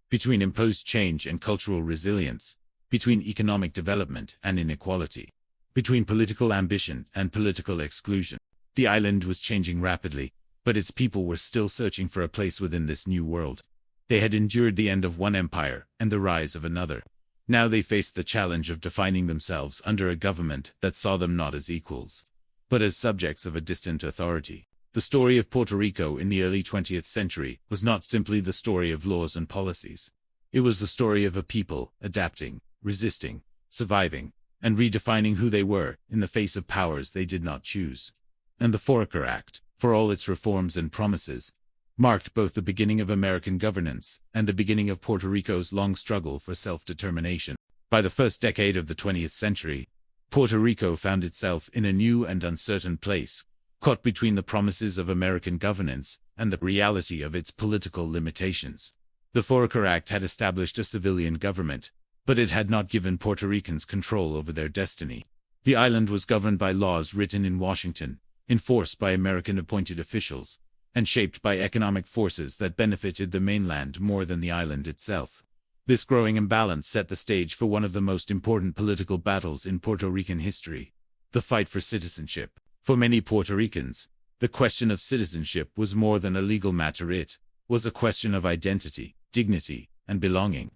Speaker 4: between imposed change and cultural resilience, between economic development and inequality, between political ambition and political exclusion. The island was changing rapidly, but its people were still searching for a place within this new world. They had endured the end of one empire and the rise of another. Now they faced the challenge of defining themselves under a government that saw them not as equals, but as subjects of a distant authority. The story of Puerto Rico in the early 20th century was not simply the story of laws and policies. It was the story of a people adapting, resisting, surviving, and redefining who they were in the face of powers they did not choose. And the Foraker Act, for all its reforms and promises, marked both the beginning of American governance and the beginning of Puerto Rico's long struggle for self-determination. By the first decade of the 20th century, Puerto Rico found itself in a new and uncertain place, caught between the promises of American governance and the reality of its political limitations. The Foraker Act had established a civilian government, but it had not given Puerto Ricans control over their destiny. The island was governed by laws written in Washington, enforced by American-appointed officials, and shaped by economic forces that benefited the mainland more than the island itself. This growing imbalance set the stage for one of the most important political battles in Puerto Rican history, the fight for citizenship. For many Puerto Ricans, the question of citizenship was more than a legal matter. It was a question of identity, dignity, and belonging.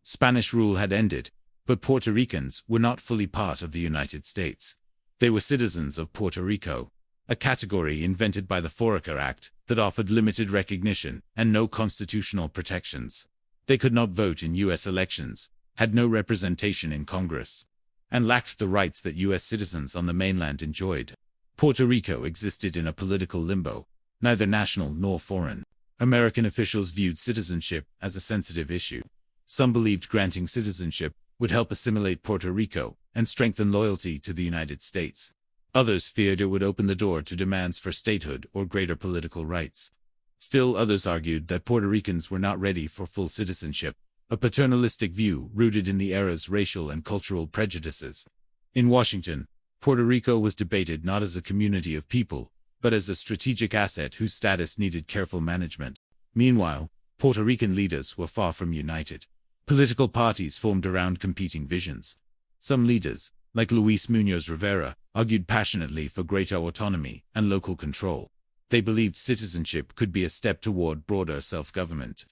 Speaker 4: Spanish rule had ended, but Puerto Ricans were not fully part of the United States. They were citizens of Puerto Rico, a category invented by the Foraker Act that offered limited recognition and no constitutional protections. They could not vote in U.S. elections, had no representation in Congress, and lacked the rights that U.S. citizens on the mainland enjoyed. Puerto Rico existed in a political limbo, neither national nor foreign. American officials viewed citizenship as a sensitive issue. Some believed granting citizenship would help assimilate Puerto Rico and strengthen loyalty to the United States. Others feared it would open the door to demands for statehood or greater political rights. Still others argued that Puerto Ricans were not ready for full citizenship, a paternalistic view rooted in the era's racial and cultural prejudices. In Washington, Puerto Rico was debated not as a community of people, but as a strategic asset whose status needed careful management. Meanwhile, Puerto Rican leaders were far from united. Political parties formed around competing visions. Some leaders, like Luis Muñoz Rivera, argued passionately for greater autonomy and local control. They believed citizenship could be a step toward broader self-government.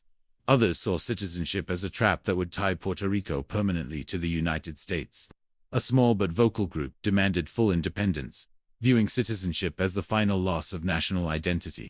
Speaker 4: Others saw citizenship as a trap that would tie Puerto Rico permanently to the United States. A small but vocal group demanded full independence, viewing citizenship as the final loss of national identity.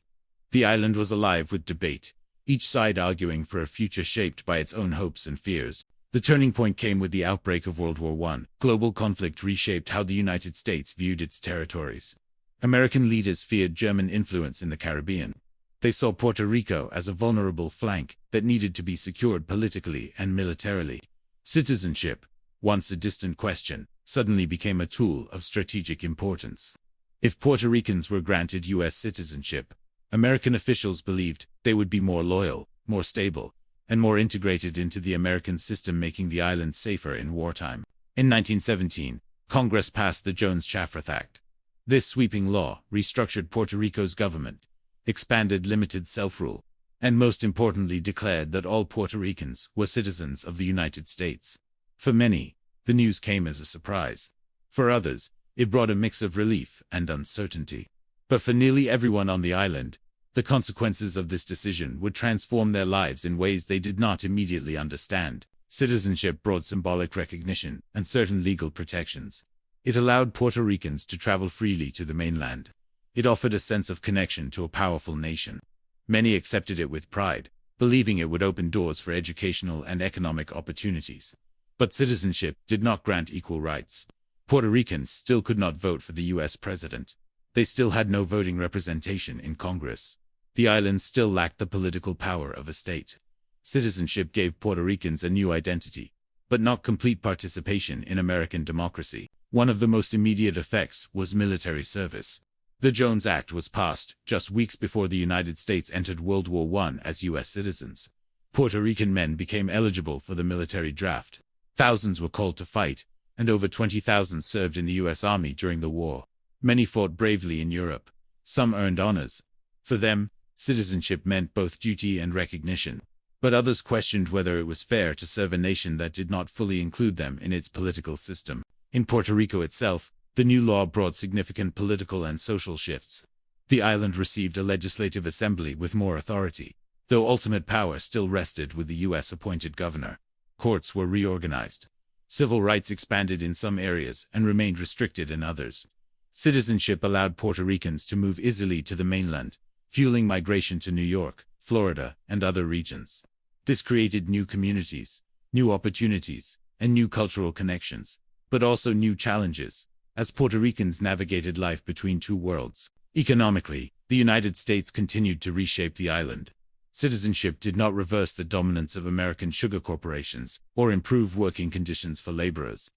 Speaker 4: The island was alive with debate, each side arguing for a future shaped by its own hopes and fears. The turning point came with the outbreak of World War I. Global conflict reshaped how the United States viewed its territories. American leaders feared German influence in the Caribbean. They saw Puerto Rico as a vulnerable flank that needed to be secured politically and militarily. Citizenship, once a distant question, suddenly became a tool of strategic importance. If Puerto Ricans were granted U.S. citizenship, American officials believed they would be more loyal, more stable, and more integrated into the American system, making the island safer in wartime. In 1917, Congress passed the Jones-Shafrath Act. This sweeping law restructured Puerto Rico's government, expanded limited self-rule, and most importantly declared that all Puerto Ricans were citizens of the United States. For many, the news came as a surprise. For others, it brought a mix of relief and uncertainty. But for nearly everyone on the island, the consequences of this decision would transform their lives in ways they did not immediately understand. Citizenship brought symbolic recognition and certain legal protections. It allowed Puerto Ricans to travel freely to the mainland. It offered a sense of connection to a powerful nation. Many accepted it with pride, believing it would open doors for educational and economic opportunities. But citizenship did not grant equal rights. Puerto Ricans still could not vote for the U.S. president. They still had no voting representation in Congress. The island still lacked the political power of a state. Citizenship gave Puerto Ricans a new identity, but not complete participation in American democracy. One of the most immediate effects was military service. The Jones Act was passed just weeks before the United States entered World War I as U.S. citizens. Puerto Rican men became eligible for the military draft. Thousands were called to fight, and over 20,000 served in the U.S. Army during the war. Many fought bravely in Europe. Some earned honors. For them, citizenship meant both duty and recognition. But others questioned whether it was fair to serve a nation that did not fully include them in its political system. In Puerto Rico itself, the new law brought significant political and social shifts. The island received a legislative assembly with more authority, though ultimate power still rested with the U.S.-appointed governor. Courts were reorganized. Civil rights expanded in some areas and remained restricted in others. Citizenship allowed Puerto Ricans to move easily to the mainland, fueling migration to New York, Florida, and other regions. This created new communities, new opportunities, and new cultural connections, but also new challenges, as Puerto Ricans navigated life between two worlds. Economically, the United States continued to reshape the island. Citizenship did not reverse the dominance of American sugar corporations or improve working conditions for laborers.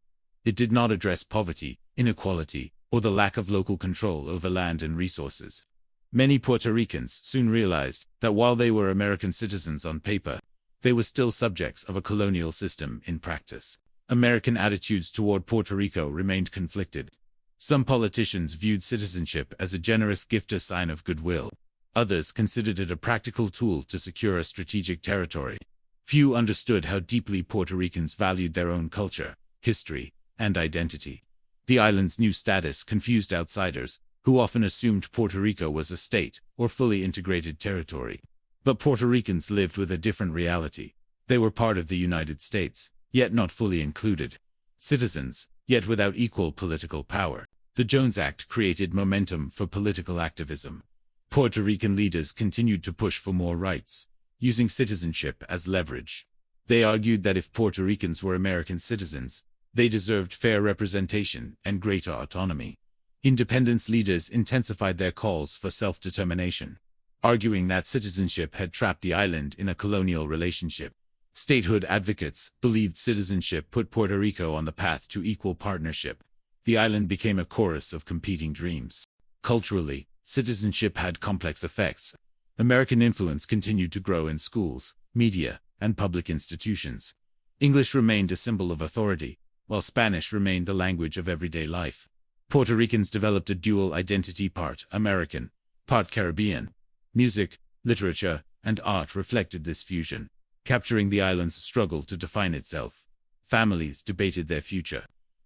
Speaker 4: It did not address poverty, inequality, or the lack of local control over land and resources. Many Puerto Ricans soon realized that while they were American citizens on paper, they were still subjects of a colonial system in practice. American attitudes toward Puerto Rico remained conflicted. Some politicians viewed citizenship as a generous gift, a sign of goodwill. Others considered it a practical tool to secure a strategic territory. Few understood how deeply Puerto Ricans valued their own culture, history, and identity. The island's new status confused outsiders, who often assumed Puerto Rico was a state or fully integrated territory. But Puerto Ricans lived with a different reality. They were part of the United States, yet not fully included. Citizens, yet without equal political power. The Jones Act created momentum for political activism. Puerto Rican leaders continued to push for more rights, using citizenship as leverage. They argued that if Puerto Ricans were American citizens, they deserved fair representation and greater autonomy. Independence leaders intensified their calls for self-determination, arguing that citizenship had trapped the island in a colonial relationship. Statehood advocates believed citizenship put Puerto Rico on the path to equal partnership. The island became a chorus of competing dreams. Culturally, citizenship had complex effects. American influence continued to grow in schools, media, and public institutions. English remained a symbol of authority, while Spanish remained the language of everyday life. Puerto Ricans developed a dual identity, part American, part Caribbean. Music, literature, and art reflected this fusion, capturing the island's struggle to define itself. Families debated their future.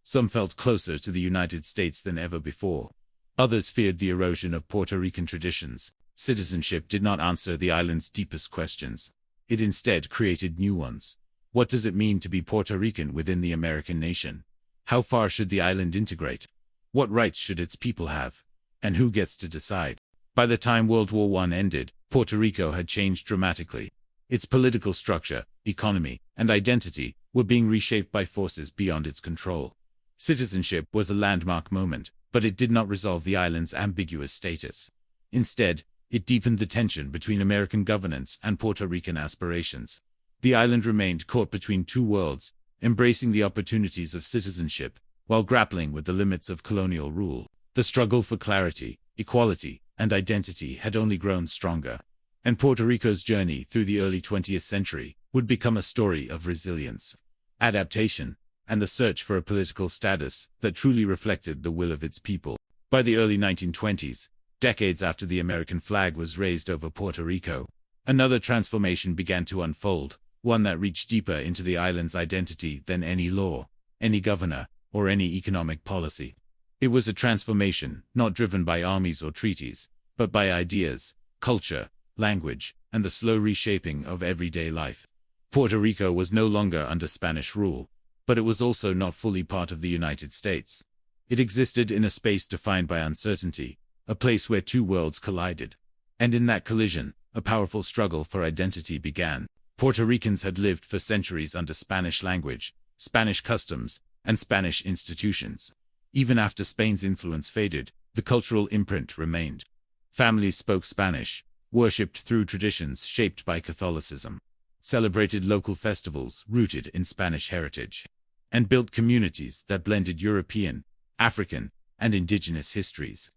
Speaker 4: Some felt closer to the United States than ever before. Others feared the erosion of Puerto Rican traditions. Citizenship did not answer the island's deepest questions. It instead created new ones. What does it mean to be Puerto Rican within the American nation? How far should the island integrate? What rights should its people have? And who gets to decide? By the time World War I ended, Puerto Rico had changed dramatically. Its political structure, economy, and identity were being reshaped by forces beyond its control. Citizenship was a landmark moment, but it did not resolve the island's ambiguous status. Instead, it deepened the tension between American governance and Puerto Rican aspirations. The island remained caught between two worlds, embracing the opportunities of citizenship, while grappling with the limits of colonial rule. The struggle for clarity, equality, and identity had only grown stronger. And Puerto Rico's journey through the early 20th century would become a story of resilience, adaptation, and the search for a political status that truly reflected the will of its people. By the early 1920s, decades after the American flag was raised over Puerto Rico, another transformation began to unfold, one that reached deeper into the island's identity than any law, any governor, or any economic policy. It was a transformation not driven by armies or treaties, but by ideas, culture, language, and the slow reshaping of everyday life. Puerto Rico was no longer under Spanish rule, but it was also not fully part of the United States. It existed in a space defined by uncertainty, a place where two worlds collided. And in that collision, a powerful struggle for identity began. Puerto Ricans had lived for centuries under Spanish language, Spanish customs, and Spanish institutions. Even after Spain's influence faded, the cultural imprint remained. Families spoke Spanish, worshipped through traditions shaped by Catholicism, celebrated local festivals rooted in Spanish heritage, and built communities that blended European, African, and indigenous histories.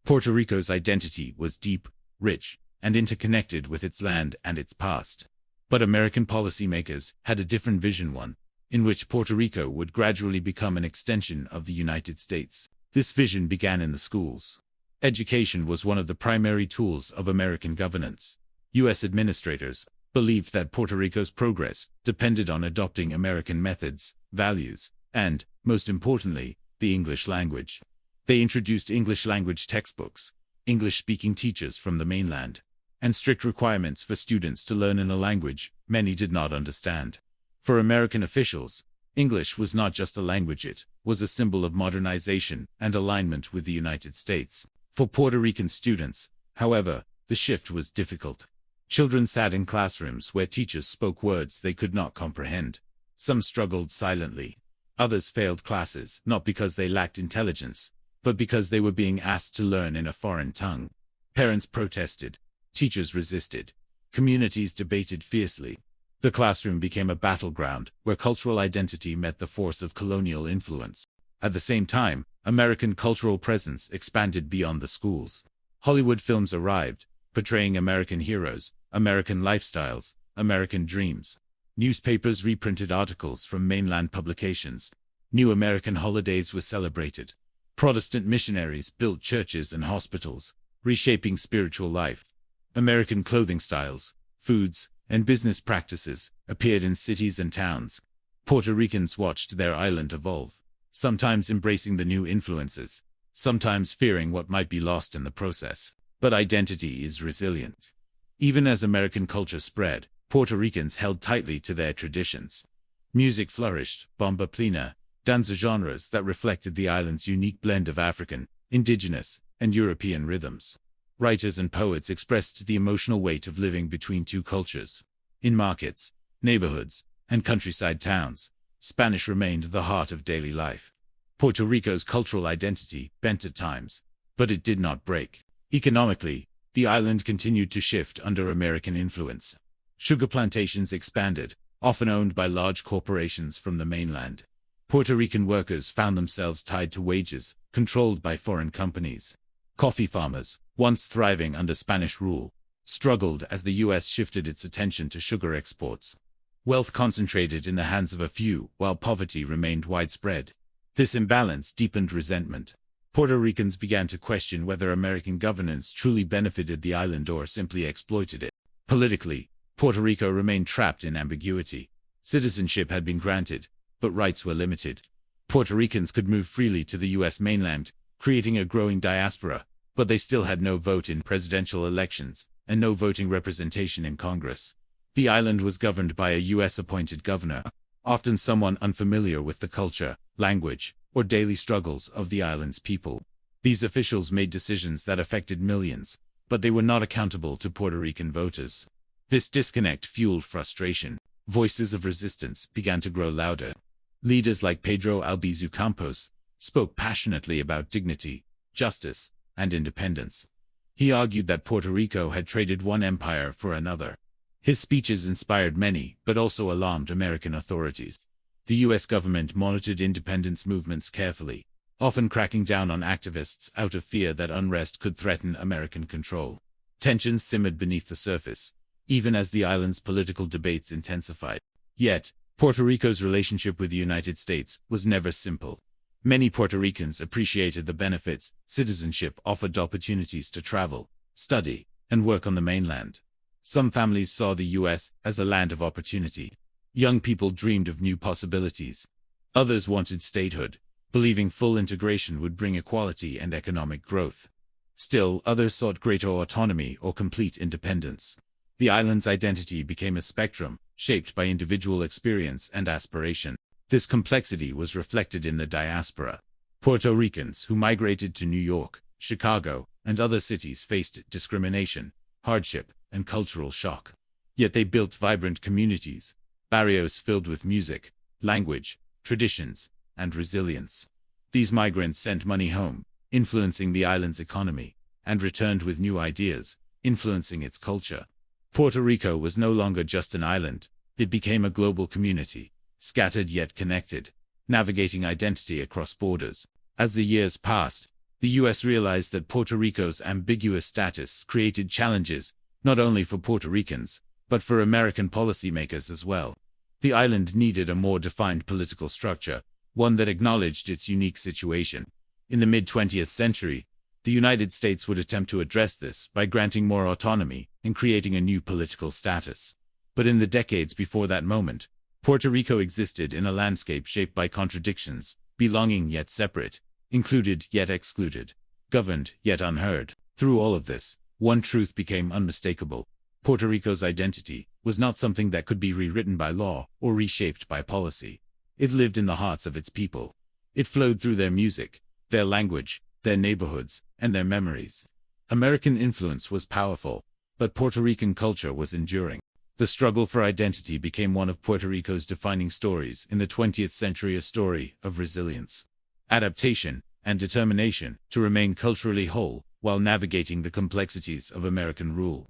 Speaker 4: Puerto Rico's identity was deep, rich, and interconnected with its land and its past. But American policymakers had a different vision, one in which Puerto Rico would gradually become an extension of the United States. This vision began in the schools. Education was one of the primary tools of American governance. U.S. administrators believed that Puerto Rico's progress depended on adopting American methods, values, and, most importantly, the English language. They introduced English language textbooks, English-speaking teachers from the mainland, and strict requirements for students to learn in a language many did not understand. For American officials, English was not just a language, it was a symbol of modernization and alignment with the United States. For Puerto Rican students, however, the shift was difficult. Children sat in classrooms where teachers spoke words they could not comprehend. Some struggled silently. Others failed classes, not because they lacked intelligence, but because they were being asked to learn in a foreign tongue. Parents protested. Teachers resisted. Communities debated fiercely. The classroom became a battleground where cultural identity met the force of colonial influence. At the same time, American cultural presence expanded beyond the schools. Hollywood films arrived, portraying American heroes, American lifestyles, American dreams. Newspapers reprinted articles from mainland publications. New American holidays were celebrated. Protestant missionaries built churches and hospitals, reshaping spiritual life. American clothing styles, foods, and business practices appeared in cities and towns. Puerto Ricans watched their island evolve, sometimes embracing the new influences, sometimes fearing what might be lost in the process. But identity is resilient. Even as American culture spread, Puerto Ricans held tightly to their traditions. Music flourished, bomba plena, danza genres that reflected the island's unique blend of African, indigenous, and European rhythms. Writers and poets expressed the emotional weight of living between two cultures. In markets, neighborhoods, and countryside towns, Spanish remained the heart of daily life. Puerto Rico's cultural identity bent at times, but it did not break. Economically, the island continued to shift under American influence. Sugar plantations expanded, often owned by large corporations from the mainland. Puerto Rican workers found themselves tied to wages, controlled by foreign companies. Coffee farmers, once thriving under Spanish rule, struggled as the U.S. shifted its attention to sugar exports. Wealth concentrated in the hands of a few, while poverty remained widespread. This imbalance deepened resentment. Puerto Ricans began to question whether American governance truly benefited the island or simply exploited it. Politically, Puerto Rico remained trapped in ambiguity. Citizenship had been granted, but rights were limited. Puerto Ricans could move freely to the U.S. mainland, creating a growing diaspora, but they still had no vote in presidential elections and no voting representation in Congress. The island was governed by a U.S.-appointed governor, often someone unfamiliar with the culture, language, or daily struggles of the island's people. These officials made decisions that affected millions, but they were not accountable to Puerto Rican voters. This disconnect fueled frustration. Voices of resistance began to grow louder. Leaders like Pedro Albizu Campos spoke passionately about dignity, justice, and independence. He argued that Puerto Rico had traded one empire for another. His speeches inspired many, but also alarmed American authorities. The U.S. government monitored independence movements carefully, often cracking down on activists out of fear that unrest could threaten American control. Tensions simmered beneath the surface, even as the island's political debates intensified. Yet, Puerto Rico's relationship with the United States was never simple. Many Puerto Ricans appreciated the benefits citizenship offered: opportunities to travel, study, and work on the mainland. Some families saw the U.S. as a land of opportunity. Young people dreamed of new possibilities. Others wanted statehood, believing full integration would bring equality and economic growth. Still, others sought greater autonomy or complete independence. The island's identity became a spectrum, shaped by individual experience and aspiration. This complexity was reflected in the diaspora. Puerto Ricans who migrated to New York, Chicago, and other cities faced discrimination, hardship, and cultural shock. Yet they built vibrant communities, barrios filled with music, language, traditions, and resilience. These migrants sent money home, influencing the island's economy, and returned with new ideas, influencing its culture. Puerto Rico was no longer just an island, it became a global community, scattered yet connected, navigating identity across borders. As the years passed, the U.S. realized that Puerto Rico's ambiguous status created challenges, not only for Puerto Ricans, but for American policymakers as well. The island needed a more defined political structure, one that acknowledged its unique situation. In the mid-20th century, the United States would attempt to address this by granting more autonomy and creating a new political status. But in the decades before that moment, Puerto Rico existed in a landscape shaped by contradictions, belonging yet separate, included yet excluded, governed yet unheard. Through all of this, one truth became unmistakable. Puerto Rico's identity was not something that could be rewritten by law or reshaped by policy. It lived in the hearts of its people. It flowed through their music, their language, their neighborhoods, and their memories. American influence was powerful, but Puerto Rican culture was enduring. The struggle for identity became one of Puerto Rico's defining stories in the 20th century, a story of resilience, adaptation, and determination to remain culturally whole while navigating the complexities of American rule.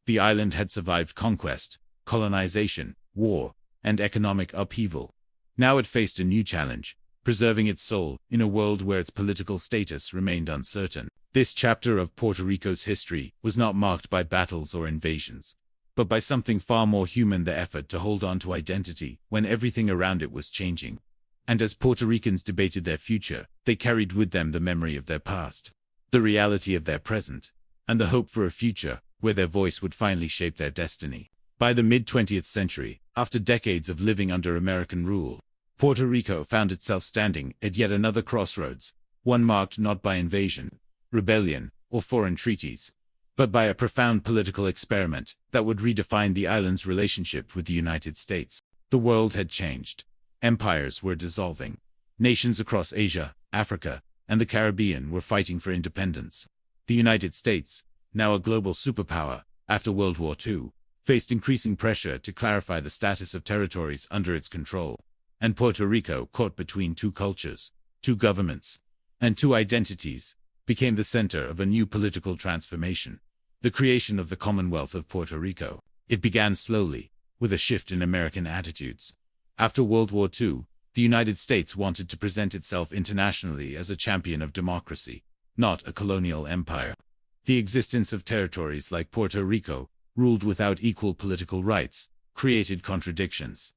Speaker 4: The island had survived conquest, colonization, war, and economic upheaval. Now it faced a new challenge, preserving its soul in a world where its political status remained uncertain. This chapter of Puerto Rico's history was not marked by battles or invasions, but by something far more human: the effort to hold on to identity when everything around it was changing. And as Puerto Ricans debated their future, they carried with them the memory of their past, the reality of their present, and the hope for a future where their voice would finally shape their destiny. By the mid-20th century, after decades of living under American rule, Puerto Rico found itself standing at yet another crossroads, one marked not by invasion, rebellion, or foreign treaties, but by a profound political experiment that would redefine the island's relationship with the United States. The world had changed. Empires were dissolving. Nations across Asia, Africa, and the Caribbean were fighting for independence. The United States, now a global superpower after World War II, faced increasing pressure to clarify the status of territories under its control. And Puerto Rico, caught between two cultures, two governments, and two identities, became the center of a new political transformation, the creation of the Commonwealth of Puerto Rico. It began slowly, with a shift in American attitudes. After World War II, the United States wanted to present itself internationally as a champion of democracy, not a colonial empire. The existence of territories like Puerto Rico, ruled without equal political rights, created contradictions.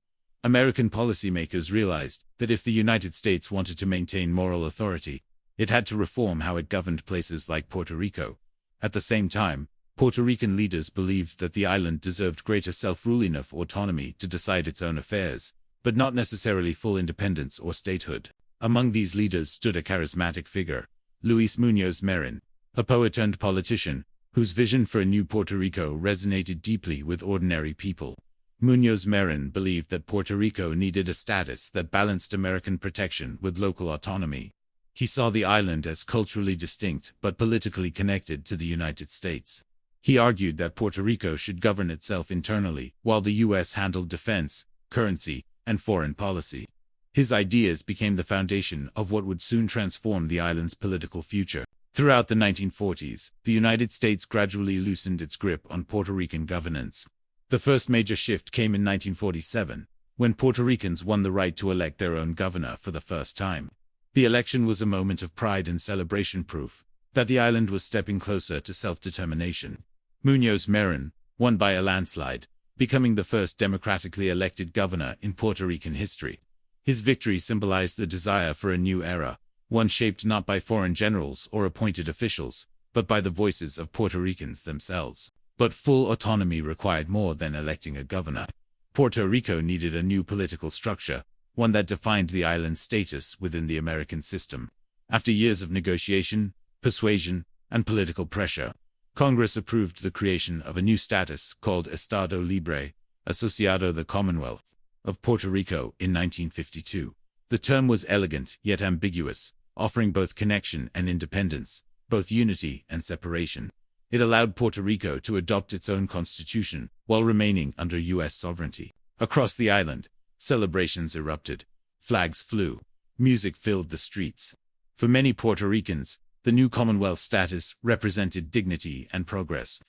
Speaker 4: American policymakers realized that if the United States wanted to maintain moral authority, it had to reform how it governed places like Puerto Rico. At the same time, Puerto Rican leaders believed that the island deserved greater self-rule, enough autonomy to decide its own affairs, but not necessarily full independence or statehood. Among these leaders stood a charismatic figure, Luis Muñoz Marin, a poet and politician, whose vision for a new Puerto Rico resonated deeply with ordinary people. Muñoz Marin believed that Puerto Rico needed a status that balanced American protection with local autonomy. He saw the island as culturally distinct but politically connected to the United States. He argued that Puerto Rico should govern itself internally, while the U.S. handled defense, currency, and foreign policy. His ideas became the foundation of what would soon transform the island's political future. Throughout the 1940s, the United States gradually loosened its grip on Puerto Rican governance. The first major shift came in 1947, when Puerto Ricans won the right to elect their own governor for the first time. The election was a moment of pride and celebration, proof that the island was stepping closer to self-determination. Muñoz Marin won by a landslide, becoming the first democratically elected governor in Puerto Rican history. His victory symbolized the desire for a new era, one shaped not by foreign generals or appointed officials, but by the voices of Puerto Ricans themselves. But full autonomy required more than electing a governor. Puerto Rico needed a new political structure, one that defined the island's status within the American system. After years of negotiation, persuasion, and political pressure, Congress approved the creation of a new status called Estado Libre, Asociado the Commonwealth, of Puerto Rico in 1952. The term was elegant yet ambiguous, offering both connection and independence, both unity and separation. It allowed Puerto Rico to adopt its own constitution while remaining under U.S. sovereignty. Across the island, celebrations erupted, flags flew, music filled the streets. For many Puerto Ricans, the new Commonwealth status represented dignity and progress.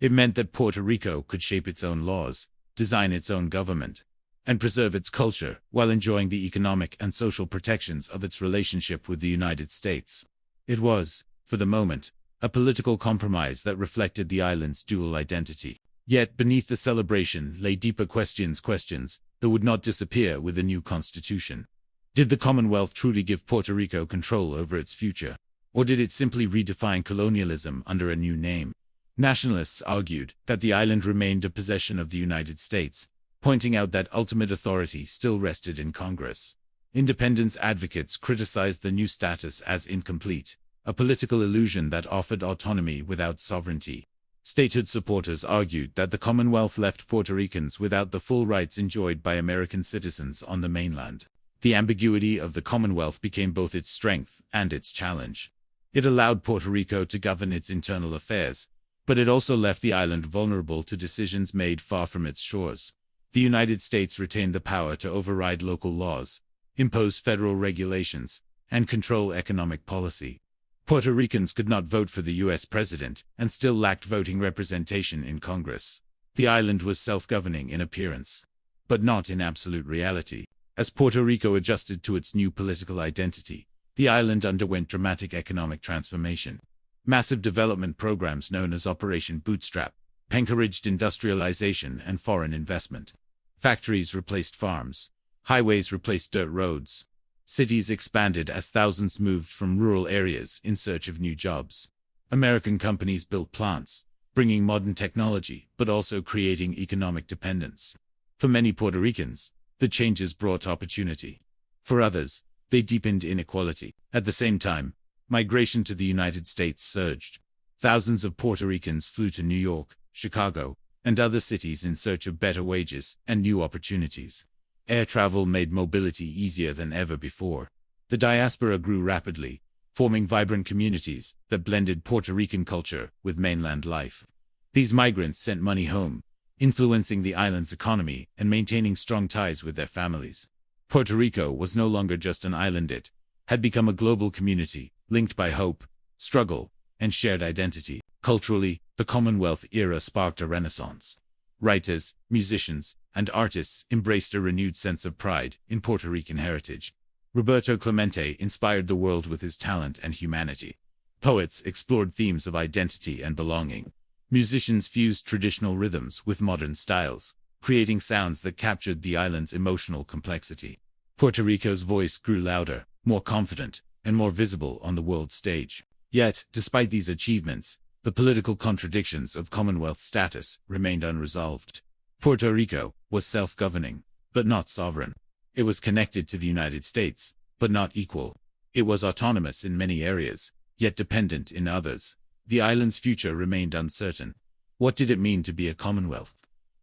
Speaker 4: It meant that Puerto Rico could shape its own laws, design its own government, and preserve its culture while enjoying the economic and social protections of its relationship with the United States. It was, for the moment, a political compromise that reflected the island's dual identity. Yet beneath the celebration lay deeper questions that would not disappear with the new constitution. Did the Commonwealth truly give Puerto Rico control over its future? Or did it simply redefine colonialism under a new name? Nationalists argued that the island remained a possession of the United States, pointing out that ultimate authority still rested in Congress. Independence advocates criticized the new status as incomplete, a political illusion that offered autonomy without sovereignty. Statehood supporters argued that the Commonwealth left Puerto Ricans without the full rights enjoyed by American citizens on the mainland. The ambiguity of the Commonwealth became both its strength and its challenge. It allowed Puerto Rico to govern its internal affairs, but it also left the island vulnerable to decisions made far from its shores. The United States retained the power to override local laws, impose federal regulations, and control economic policy. Puerto Ricans could not vote for the U.S. president and still lacked voting representation in Congress. The island was self-governing in appearance, but not in absolute reality. As Puerto Rico adjusted to its new political identity, the island underwent dramatic economic transformation. Massive development programs known as Operation Bootstrap encouraged industrialization and foreign investment. Factories replaced farms. Highways replaced dirt roads. Cities expanded as thousands moved from rural areas in search of new jobs. American companies built plants, bringing modern technology but also creating economic dependence. For many Puerto Ricans, the changes brought opportunity. For others, they deepened inequality. At the same time, migration to the United States surged. Thousands of Puerto Ricans flew to New York, Chicago, and other cities in search of better wages and new opportunities. Air travel made mobility easier than ever before. The diaspora grew rapidly, forming vibrant communities that blended Puerto Rican culture with mainland life. These migrants sent money home, influencing the island's economy and maintaining strong ties with their families. Puerto Rico was no longer just an island, it had become a global community, linked by hope, struggle, and shared identity. Culturally, the Commonwealth era sparked a renaissance. Writers, musicians, and artists embraced a renewed sense of pride in Puerto Rican heritage. Roberto Clemente inspired the world with his talent and humanity. Poets explored themes of identity and belonging. Musicians fused traditional rhythms with modern styles, creating sounds that captured the island's emotional complexity. Puerto Rico's voice grew louder, more confident, and more visible on the world stage. Yet, despite these achievements, the political contradictions of Commonwealth status remained unresolved. Puerto Rico was self-governing, but not sovereign. It was connected to the United States, but not equal. It was autonomous in many areas, yet dependent in others. The island's future remained uncertain. What did it mean to be a Commonwealth?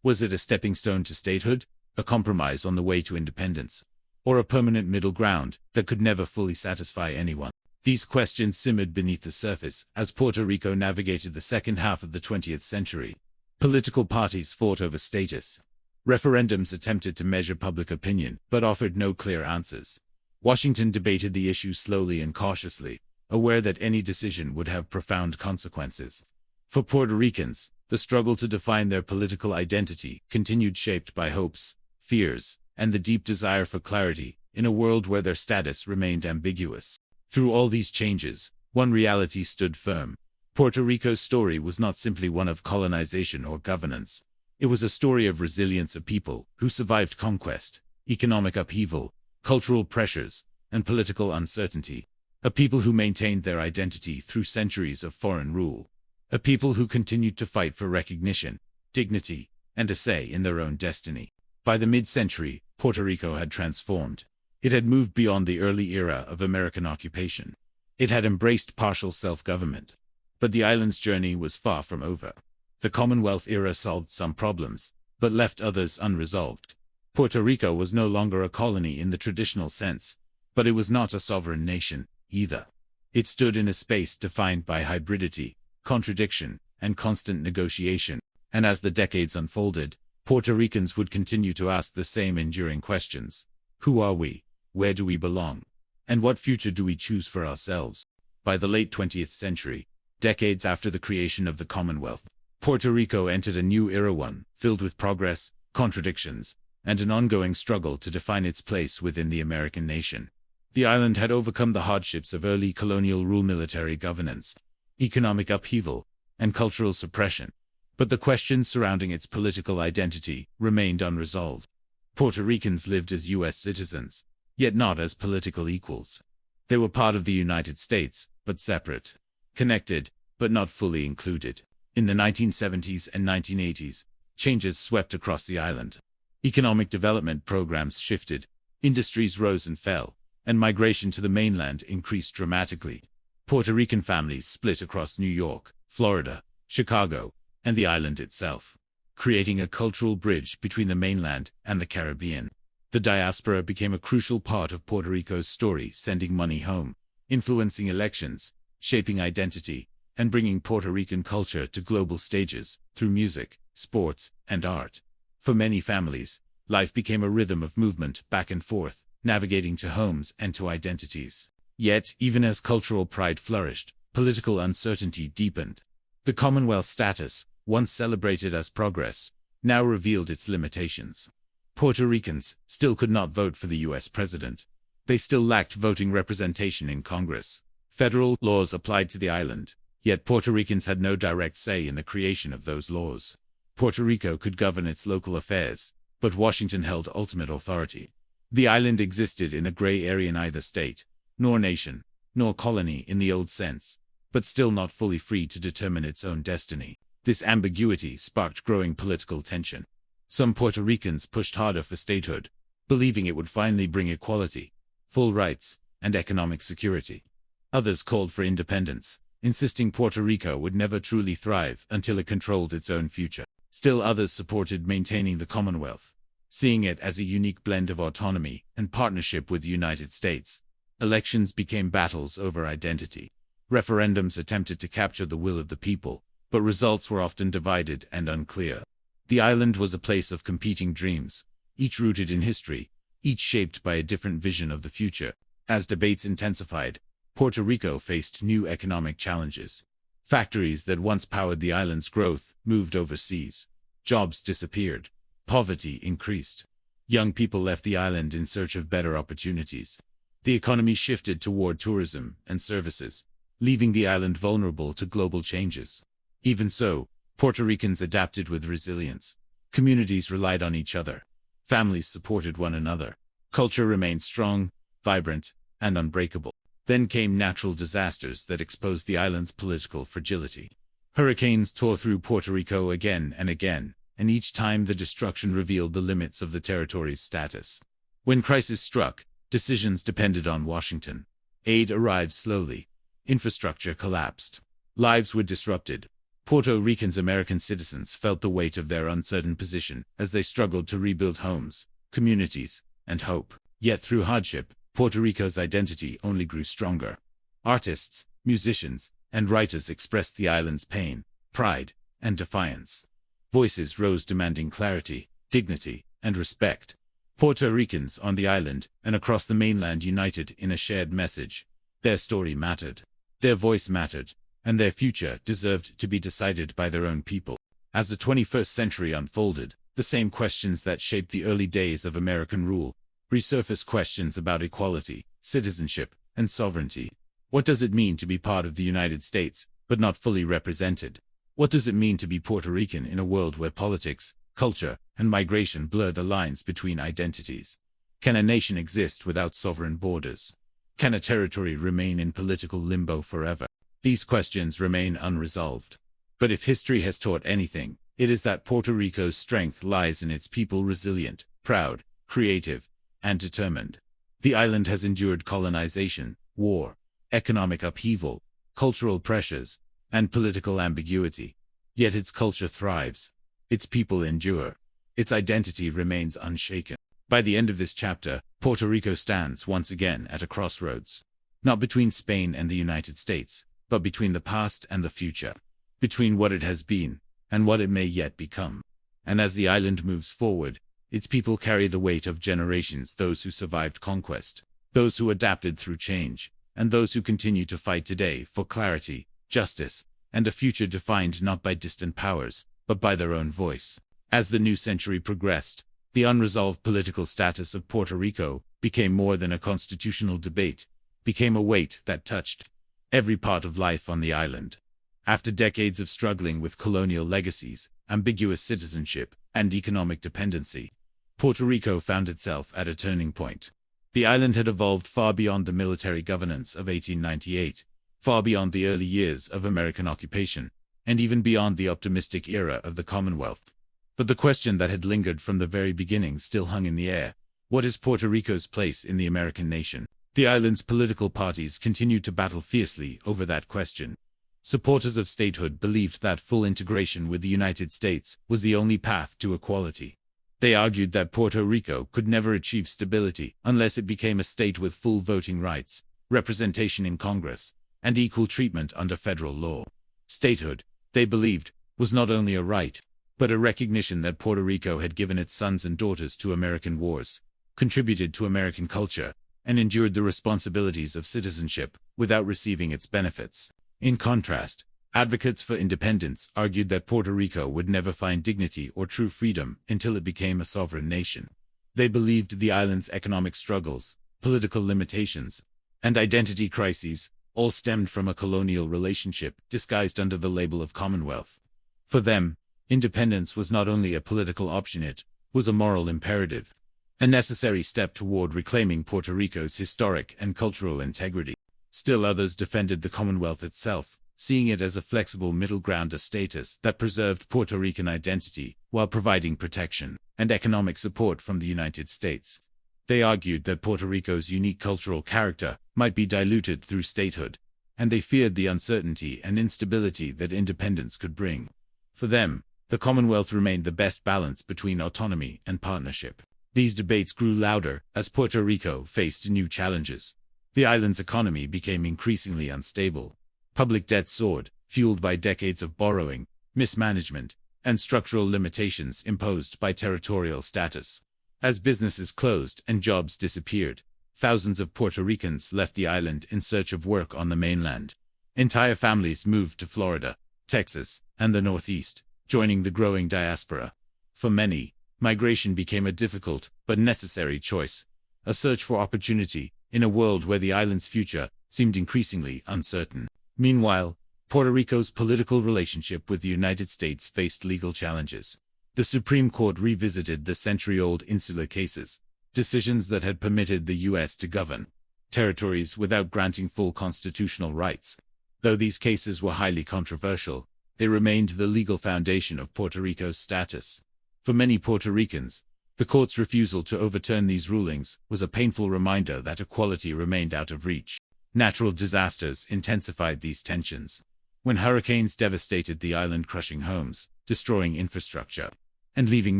Speaker 4: Was it a stepping stone to statehood, a compromise on the way to independence, or a permanent middle ground that could never fully satisfy anyone? These questions simmered beneath the surface as Puerto Rico navigated the second half of the 20th century. Political parties fought over status. Referendums attempted to measure public opinion, but offered no clear answers. Washington debated the issue slowly and cautiously, aware that any decision would have profound consequences. For Puerto Ricans, the struggle to define their political identity continued, shaped by hopes, fears, and the deep desire for clarity in a world where their status remained ambiguous. Through all these changes, one reality stood firm. Puerto Rico's story was not simply one of colonization or governance. It was a story of resilience, a people who survived conquest, economic upheaval, cultural pressures, and political uncertainty. A people who maintained their identity through centuries of foreign rule. A people who continued to fight for recognition, dignity, and a say in their own destiny. By the mid-century, Puerto Rico had transformed. It had moved beyond the early era of American occupation. It had embraced partial self-government. But the island's journey was far from over. The Commonwealth era solved some problems, but left others unresolved. Puerto Rico was no longer a colony in the traditional sense, but it was not a sovereign nation, either. It stood in a space defined by hybridity, contradiction, and constant negotiation, and as the decades unfolded, Puerto Ricans would continue to ask the same enduring questions. Who are we? Where do we belong? And what future do we choose for ourselves? By the late 20th century, decades after the creation of the Commonwealth, Puerto Rico entered a new era, one filled with progress, contradictions, and an ongoing struggle to define its place within the American nation. The island had overcome the hardships of early colonial rule, military governance, economic upheaval, and cultural suppression. But the questions surrounding its political identity remained unresolved. Puerto Ricans lived as U.S. citizens, yet not as political equals. They were part of the United States, but separate. Connected, but not fully included. In the 1970s and 1980s, changes swept across the island. Economic development programs shifted, industries rose and fell, and migration to the mainland increased dramatically. Puerto Rican families split across New York, Florida, Chicago, and the island itself, creating a cultural bridge between the mainland and the Caribbean. The diaspora became a crucial part of Puerto Rico's story, sending money home, influencing elections, shaping identity, and bringing Puerto Rican culture to global stages through music, sports, and art. For many families, life became a rhythm of movement back and forth, navigating to homes and to identities. Yet, even as cultural pride flourished, political uncertainty deepened. The Commonwealth status, once celebrated as progress, now revealed its limitations. Puerto Ricans still could not vote for the U.S. president. They still lacked voting representation in Congress. Federal laws applied to the island, yet Puerto Ricans had no direct say in the creation of those laws. Puerto Rico could govern its local affairs, but Washington held ultimate authority. The island existed in a gray area, neither state, nor nation, nor colony in the old sense, but still not fully free to determine its own destiny. This ambiguity sparked growing political tension. Some Puerto Ricans pushed harder for statehood, believing it would finally bring equality, full rights, and economic security. Others called for independence, insisting Puerto Rico would never truly thrive until it controlled its own future. Still others supported maintaining the Commonwealth, seeing it as a unique blend of autonomy and partnership with the United States. Elections became battles over identity. Referendums attempted to capture the will of the people, but results were often divided and unclear. The island was a place of competing dreams, each rooted in history, each shaped by a different vision of the future. As debates intensified, Puerto Rico faced new economic challenges. Factories that once powered the island's growth moved overseas. Jobs disappeared. Poverty increased. Young people left the island in search of better opportunities. The economy shifted toward tourism and services, leaving the island vulnerable to global changes. Even so, Puerto Ricans adapted with resilience. Communities relied on each other. Families supported one another. Culture remained strong, vibrant, and unbreakable. Then came natural disasters that exposed the island's political fragility. Hurricanes tore through Puerto Rico again and again, and each time the destruction revealed the limits of the territory's status. When crisis struck, Decisions depended on Washington. Aid arrived slowly. Infrastructure collapsed. Lives were disrupted. Puerto Rican's American citizens felt the weight of their uncertain position as they struggled to rebuild homes, communities, and hope. Yet through hardship, Puerto Rico's identity only grew stronger. Artists, musicians, and writers expressed the island's pain, pride, and defiance. Voices rose demanding clarity, dignity, and respect. Puerto Ricans on the island and across the mainland united in a shared message. Their story mattered. Their voice mattered, and their future deserved to be decided by their own people. As the 21st century unfolded, the same questions that shaped the early days of American rule resurfaced: questions about equality, citizenship, and sovereignty. What does it mean to be part of the United States, but not fully represented? What does it mean to be Puerto Rican in a world where politics, culture, and migration blur the lines between identities? Can a nation exist without sovereign borders? Can a territory remain in political limbo forever? These questions remain unresolved. But if history has taught anything, it is that Puerto Rico's strength lies in its people: resilient, proud, creative, and determined. The island has endured colonization, war, economic upheaval, cultural pressures, and political ambiguity. Yet its culture thrives. Its people endure. Its identity remains unshaken. By the end of this chapter, Puerto Rico stands once again at a crossroads. Not between Spain and the United States, but between the past and the future. Between what it has been and what it may yet become. And as the island moves forward, its people carry the weight of generations: those who survived conquest, those who adapted through change, and those who continue to fight today for clarity, justice, and a future defined not by distant powers, but by their own voice. As the new century progressed, the unresolved political status of Puerto Rico became more than a constitutional debate, became a weight that touched every part of life on the island. After decades of struggling with colonial legacies, ambiguous citizenship, and economic dependency, Puerto Rico found itself at a turning point. The island had evolved far beyond the military governance of 1898, far beyond the early years of American occupation, and even beyond the optimistic era of the Commonwealth. But the question that had lingered from the very beginning still hung in the air: what is Puerto Rico's place in the American nation? The island's political parties continued to battle fiercely over that question. Supporters of statehood believed that full integration with the United States was the only path to equality. They argued that Puerto Rico could never achieve stability unless it became a state with full voting rights, representation in Congress, and equal treatment under federal law. Statehood, they believed, was not only a right, but a recognition that Puerto Rico had given its sons and daughters to American wars, contributed to American culture, and endured the responsibilities of citizenship without receiving its benefits. In contrast, advocates for independence argued that Puerto Rico would never find dignity or true freedom until it became a sovereign nation. They believed the island's economic struggles, political limitations, and identity crises all stemmed from a colonial relationship disguised under the label of Commonwealth. For them, independence was not only a political option, it was a moral imperative, a necessary step toward reclaiming Puerto Rico's historic and cultural integrity. Still others defended the Commonwealth itself, seeing it as a flexible middle ground, a status that preserved Puerto Rican identity while providing protection and economic support from the United States. They argued that Puerto Rico's unique cultural character might be diluted through statehood, and they feared the uncertainty and instability that independence could bring. For them, the Commonwealth remained the best balance between autonomy and partnership. These debates grew louder as Puerto Rico faced new challenges. The island's economy became increasingly unstable. Public debt soared, fueled by decades of borrowing, mismanagement, and structural limitations imposed by territorial status. As businesses closed and jobs disappeared, thousands of Puerto Ricans left the island in search of work on the mainland. Entire families moved to Florida, Texas, and the Northeast, joining the growing diaspora. For many, migration became a difficult but necessary choice, a search for opportunity in a world where the island's future seemed increasingly uncertain. Meanwhile, Puerto Rico's political relationship with the United States faced legal challenges. The Supreme Court revisited the century-old insular cases, decisions that had permitted the U.S. to govern territories without granting full constitutional rights. Though these cases were highly controversial, they remained the legal foundation of Puerto Rico's status. For many Puerto Ricans, The court's refusal to overturn these rulings was a painful reminder that equality remained out of reach. Natural disasters intensified these tensions. When hurricanes devastated the island, crushing homes, destroying infrastructure, and leaving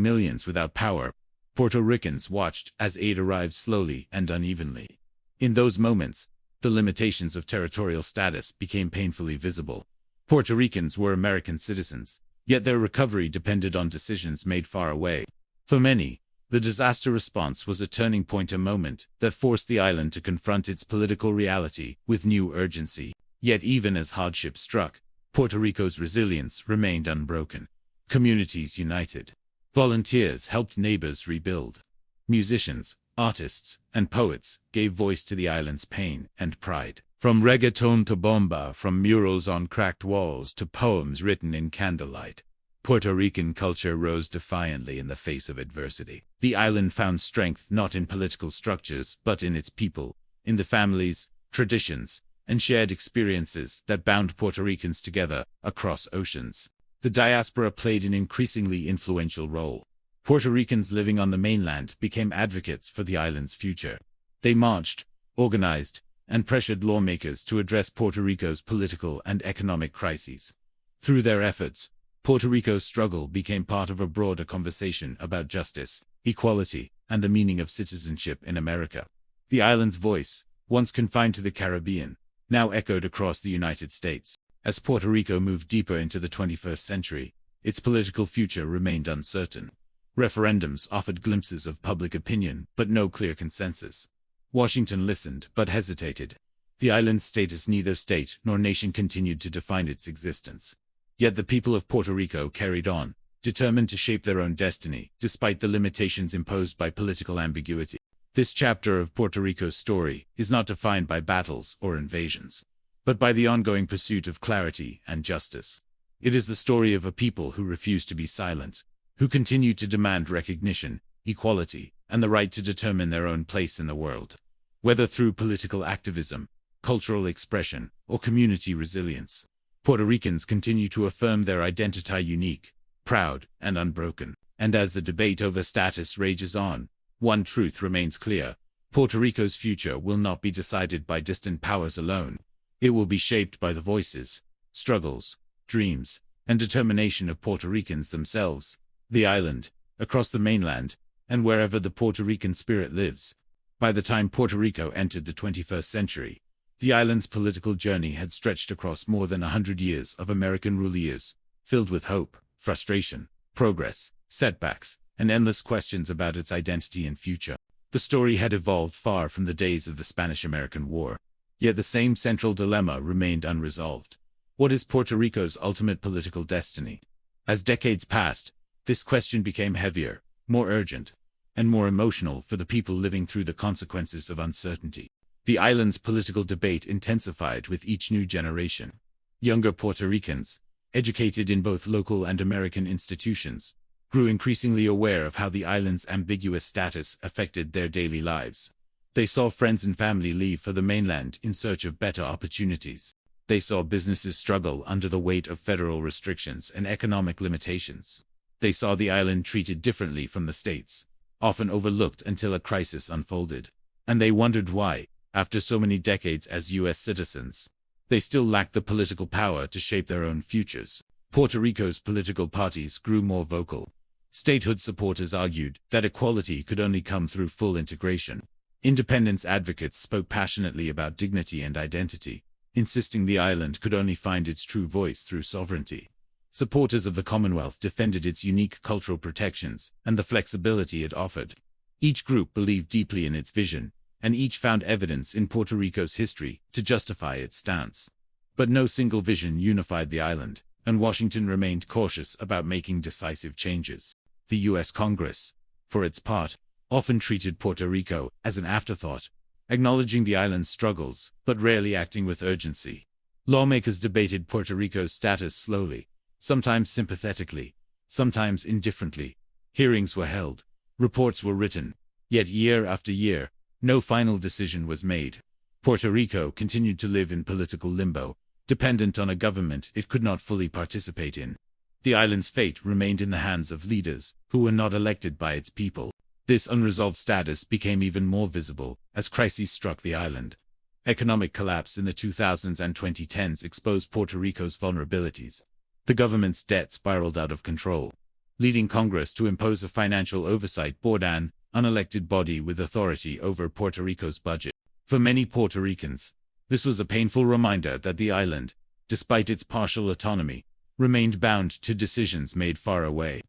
Speaker 4: millions without power, Puerto Ricans watched as aid arrived slowly and unevenly. In those moments, the limitations of territorial status became painfully visible. Puerto Ricans were American citizens, yet their recovery depended on decisions made far away. For many, the disaster response was a turning point, a moment that forced the island to confront its political reality with new urgency. Yet even as hardship struck, Puerto Rico's resilience remained unbroken. Communities united. Volunteers helped neighbors rebuild. Musicians, artists, and poets gave voice to the island's pain and pride. From reggaeton to bomba, from murals on cracked walls to poems written in candlelight, Puerto Rican culture rose defiantly in the face of adversity. The island found strength not in political structures, but in its people, in the families, traditions, and shared experiences that bound Puerto Ricans together across oceans. The diaspora played an increasingly influential role. Puerto Ricans living on the mainland became advocates for the island's future. They marched, organized, and pressured lawmakers to address Puerto Rico's political and economic crises. Through their efforts, Puerto Rico's struggle became part of a broader conversation about justice, equality, and the meaning of citizenship in America. The island's voice, once confined to the Caribbean, now echoed across the United States. As Puerto Rico moved deeper into the 21st century, its political future remained uncertain. Referendums offered glimpses of public opinion, but no clear consensus. Washington listened, but hesitated. The island's status, neither state nor nation, continued to define its existence. Yet the people of Puerto Rico carried on, determined to shape their own destiny, despite the limitations imposed by political ambiguity. This chapter of Puerto Rico's story is not defined by battles or invasions, but by the ongoing pursuit of clarity and justice. It is the story of a people who refused to be silent, who continued to demand recognition, equality, and the right to determine their own place in the world. Whether through political activism, cultural expression, or community resilience, Puerto Ricans continue to affirm their identity, unique, proud, and unbroken. And as the debate over status rages on, one truth remains clear: Puerto Rico's future will not be decided by distant powers alone. It will be shaped by the voices, struggles, dreams, and determination of Puerto Ricans themselves. The island, across the mainland, and wherever the Puerto Rican spirit lives. By the time Puerto Rico entered the 21st century, the island's political journey had stretched across more than 100 years of American rule, years filled with hope, frustration, progress, setbacks, and endless questions about its identity and future. The story had evolved far from the days of the Spanish-American War, yet the same central dilemma remained unresolved. What is Puerto Rico's ultimate political destiny? As decades passed, this question became heavier, more urgent, and more emotional for the people living through the consequences of uncertainty. The island's political debate intensified with each new generation. Younger Puerto Ricans, educated in both local and American institutions, grew increasingly aware of how the island's ambiguous status affected their daily lives. They saw friends and family leave for the mainland in search of better opportunities. They saw businesses struggle under the weight of federal restrictions and economic limitations. They saw the island treated differently from the states, often overlooked until a crisis unfolded. And they wondered why, after so many decades as U.S. citizens, they still lacked the political power to shape their own futures. Puerto Rico's political parties grew more vocal. Statehood supporters argued that equality could only come through full integration. Independence advocates spoke passionately about dignity and identity, insisting the island could only find its true voice through sovereignty. Supporters of the Commonwealth defended its unique cultural protections and the flexibility it offered. Each group believed deeply in its vision, and each found evidence in Puerto Rico's history to justify its stance. But no single vision unified the island, and Washington remained cautious about making decisive changes. The U.S. Congress, for its part, often treated Puerto Rico as an afterthought, acknowledging the island's struggles, but rarely acting with urgency. Lawmakers debated Puerto Rico's status slowly, sometimes sympathetically, sometimes indifferently. Hearings were held, reports were written, yet year after year, no final decision was made. Puerto Rico continued to live in political limbo, dependent on a government it could not fully participate in. The island's fate remained in the hands of leaders who were not elected by its people. This unresolved status became even more visible as crises struck the island. Economic collapse in the 2000s and 2010s exposed Puerto Rico's vulnerabilities. The government's debt spiraled out of control, leading Congress to impose a financial oversight board, an unelected body with authority over Puerto Rico's budget. For many Puerto Ricans, this was a painful reminder that the island, despite its partial autonomy, remained bound to decisions made far away.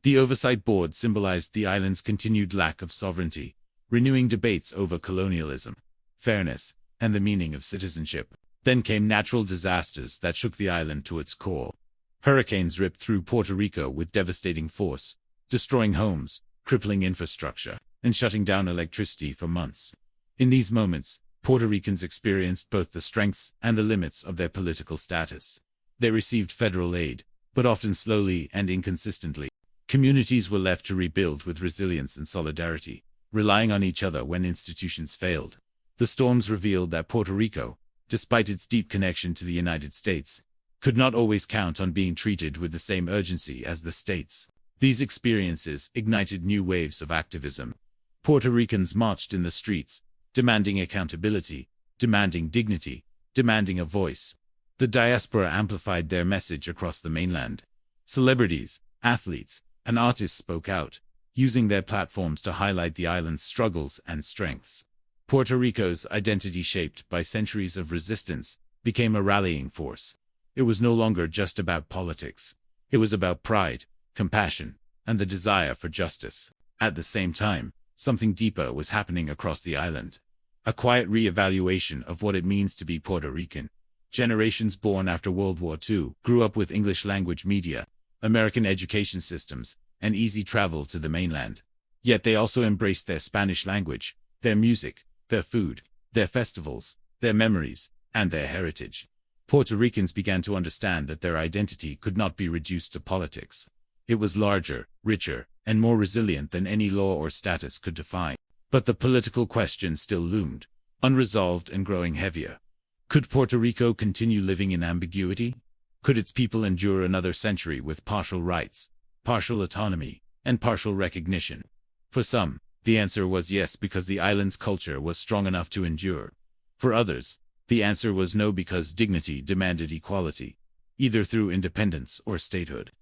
Speaker 4: The Oversight Board symbolized the island's continued lack of sovereignty, renewing debates over colonialism, fairness, and the meaning of citizenship. Then came natural disasters that shook the island to its core. Hurricanes ripped through Puerto Rico with devastating force, destroying homes, crippling infrastructure, and shutting down electricity for months. In these moments, Puerto Ricans experienced both the strengths and the limits of their political status. They received federal aid, but often slowly and inconsistently. Communities were left to rebuild with resilience and solidarity, relying on each other when institutions failed. The storms revealed that Puerto Rico, despite its deep connection to the United States, could not always count on being treated with the same urgency as the states. These experiences ignited new waves of activism. Puerto Ricans marched in the streets, demanding accountability, demanding dignity, demanding a voice. The diaspora amplified their message across the mainland. Celebrities, athletes, and artists spoke out, using their platforms to highlight the island's struggles and strengths. Puerto Rico's identity, shaped by centuries of resistance, became a rallying force. It was no longer just about politics. It was about pride, compassion, and the desire for justice. At the same time, something deeper was happening across the island. A quiet re-evaluation of what it means to be Puerto Rican. Generations born after World War II grew up with English-language media, American education systems, and easy travel to the mainland. Yet they also embraced their Spanish language, their music, their food, their festivals, their memories, and their heritage. Puerto Ricans began to understand that their identity could not be reduced to politics. It was larger, richer, and more resilient than any law or status could define. But the political question still loomed, unresolved and growing heavier. Could Puerto Rico continue living in ambiguity? Could its people endure another century with partial rights, partial autonomy, and partial recognition? For some, the answer was yes, because the island's culture was strong enough to endure. For others, the answer was no, because dignity demanded equality, either through independence or statehood.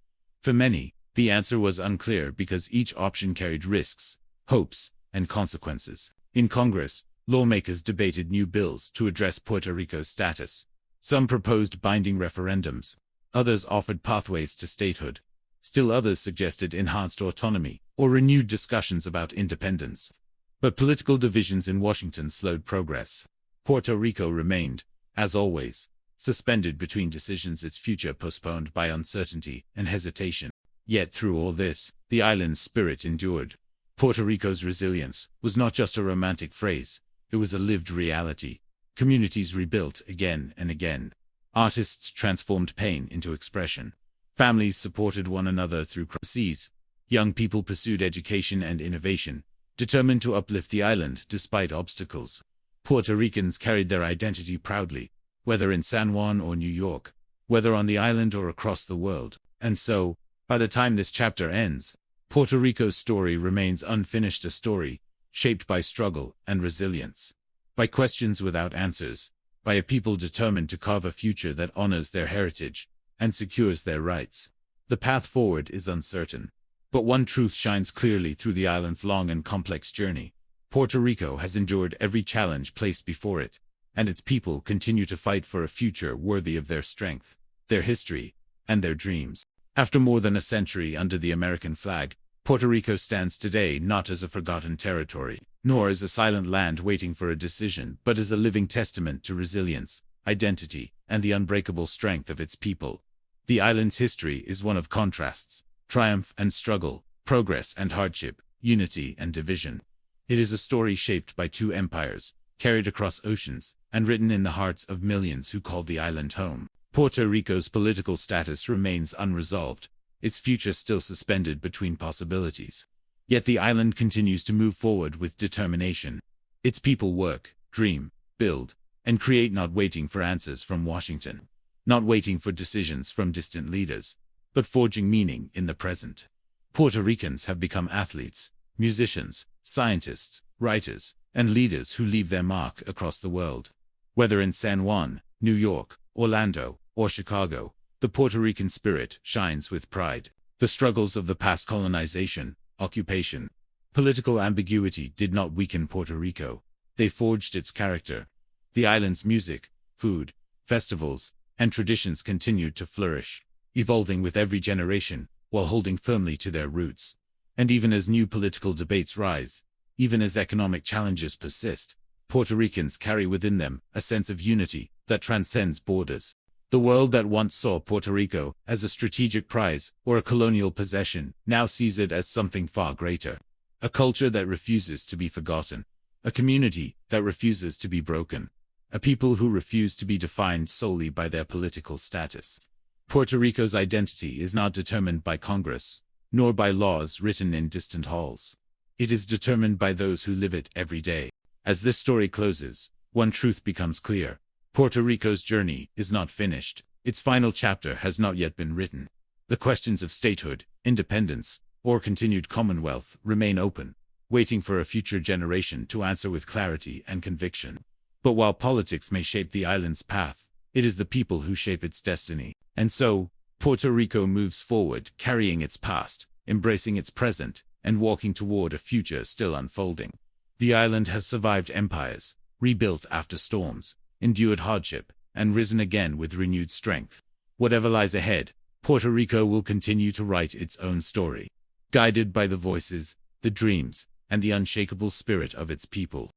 Speaker 4: For many, the answer was unclear, because each option carried risks, hopes, and consequences. In Congress, lawmakers debated new bills to address Puerto Rico's status. Some proposed binding referendums. Others offered pathways to statehood. Still others suggested enhanced autonomy or renewed discussions about independence. But political divisions in Washington slowed progress. Puerto Rico remained, as always, suspended between decisions, its future postponed by uncertainty and hesitation. Yet through all this, the island's spirit endured. Puerto Rico's resilience was not just a romantic phrase, it was a lived reality. Communities rebuilt again and again. Artists transformed pain into expression. Families supported one another through crises. Young people pursued education and innovation, determined to uplift the island despite obstacles. Puerto Ricans carried their identity proudly, whether in San Juan or New York, whether on the island or across the world. And so, by the time this chapter ends, Puerto Rico's story remains unfinished, a story shaped by struggle and resilience, by questions without answers, by a people determined to carve a future that honors their heritage and secures their rights. The path forward is uncertain, but one truth shines clearly through the island's long and complex journey. Puerto Rico has endured every challenge placed before it, and its people continue to fight for a future worthy of their strength, their history, and their dreams. After more than a century under the American flag, Puerto Rico stands today not as a forgotten territory, nor as a silent land waiting for a decision, but as a living testament to resilience, identity, and the unbreakable strength of its people. The island's history is one of contrasts, triumph and struggle, progress and hardship, unity and division. It is a story shaped by two empires, carried across oceans, and written in the hearts of millions who call the island home. Puerto Rico's political status remains unresolved, its future still suspended between possibilities. Yet the island continues to move forward with determination. Its people work, dream, build, and create, not waiting for answers from Washington, not waiting for decisions from distant leaders, but forging meaning in the present. Puerto Ricans have become athletes, musicians, scientists, writers, and leaders who leave their mark across the world. Whether in San Juan, New York, Orlando, or Chicago, the Puerto Rican spirit shines with pride. The struggles of the past colonization, occupation, political ambiguity did not weaken Puerto Rico. They forged its character. The island's music, food, festivals, and traditions continued to flourish, evolving with every generation while holding firmly to their roots. And even as new political debates rise, even as economic challenges persist, Puerto Ricans carry within them a sense of unity that transcends borders. The world that once saw Puerto Rico as a strategic prize or a colonial possession now sees it as something far greater. A culture that refuses to be forgotten. A community that refuses to be broken. A people who refuse to be defined solely by their political status. Puerto Rico's identity is not determined by Congress, nor by laws written in distant halls. It is determined by those who live it every day. As this story closes, one truth becomes clear. Puerto Rico's journey is not finished. Its final chapter has not yet been written. The questions of statehood, independence, or continued Commonwealth remain open, waiting for a future generation to answer with clarity and conviction. But while politics may shape the island's path, it is the people who shape its destiny. And so, Puerto Rico moves forward, carrying its past, embracing its present, and walking toward a future still unfolding. The island has survived empires, rebuilt after storms, endured hardship, and risen again with renewed strength. Whatever lies ahead, Puerto Rico will continue to write its own story, guided by the voices, the dreams, and the unshakable spirit of its people.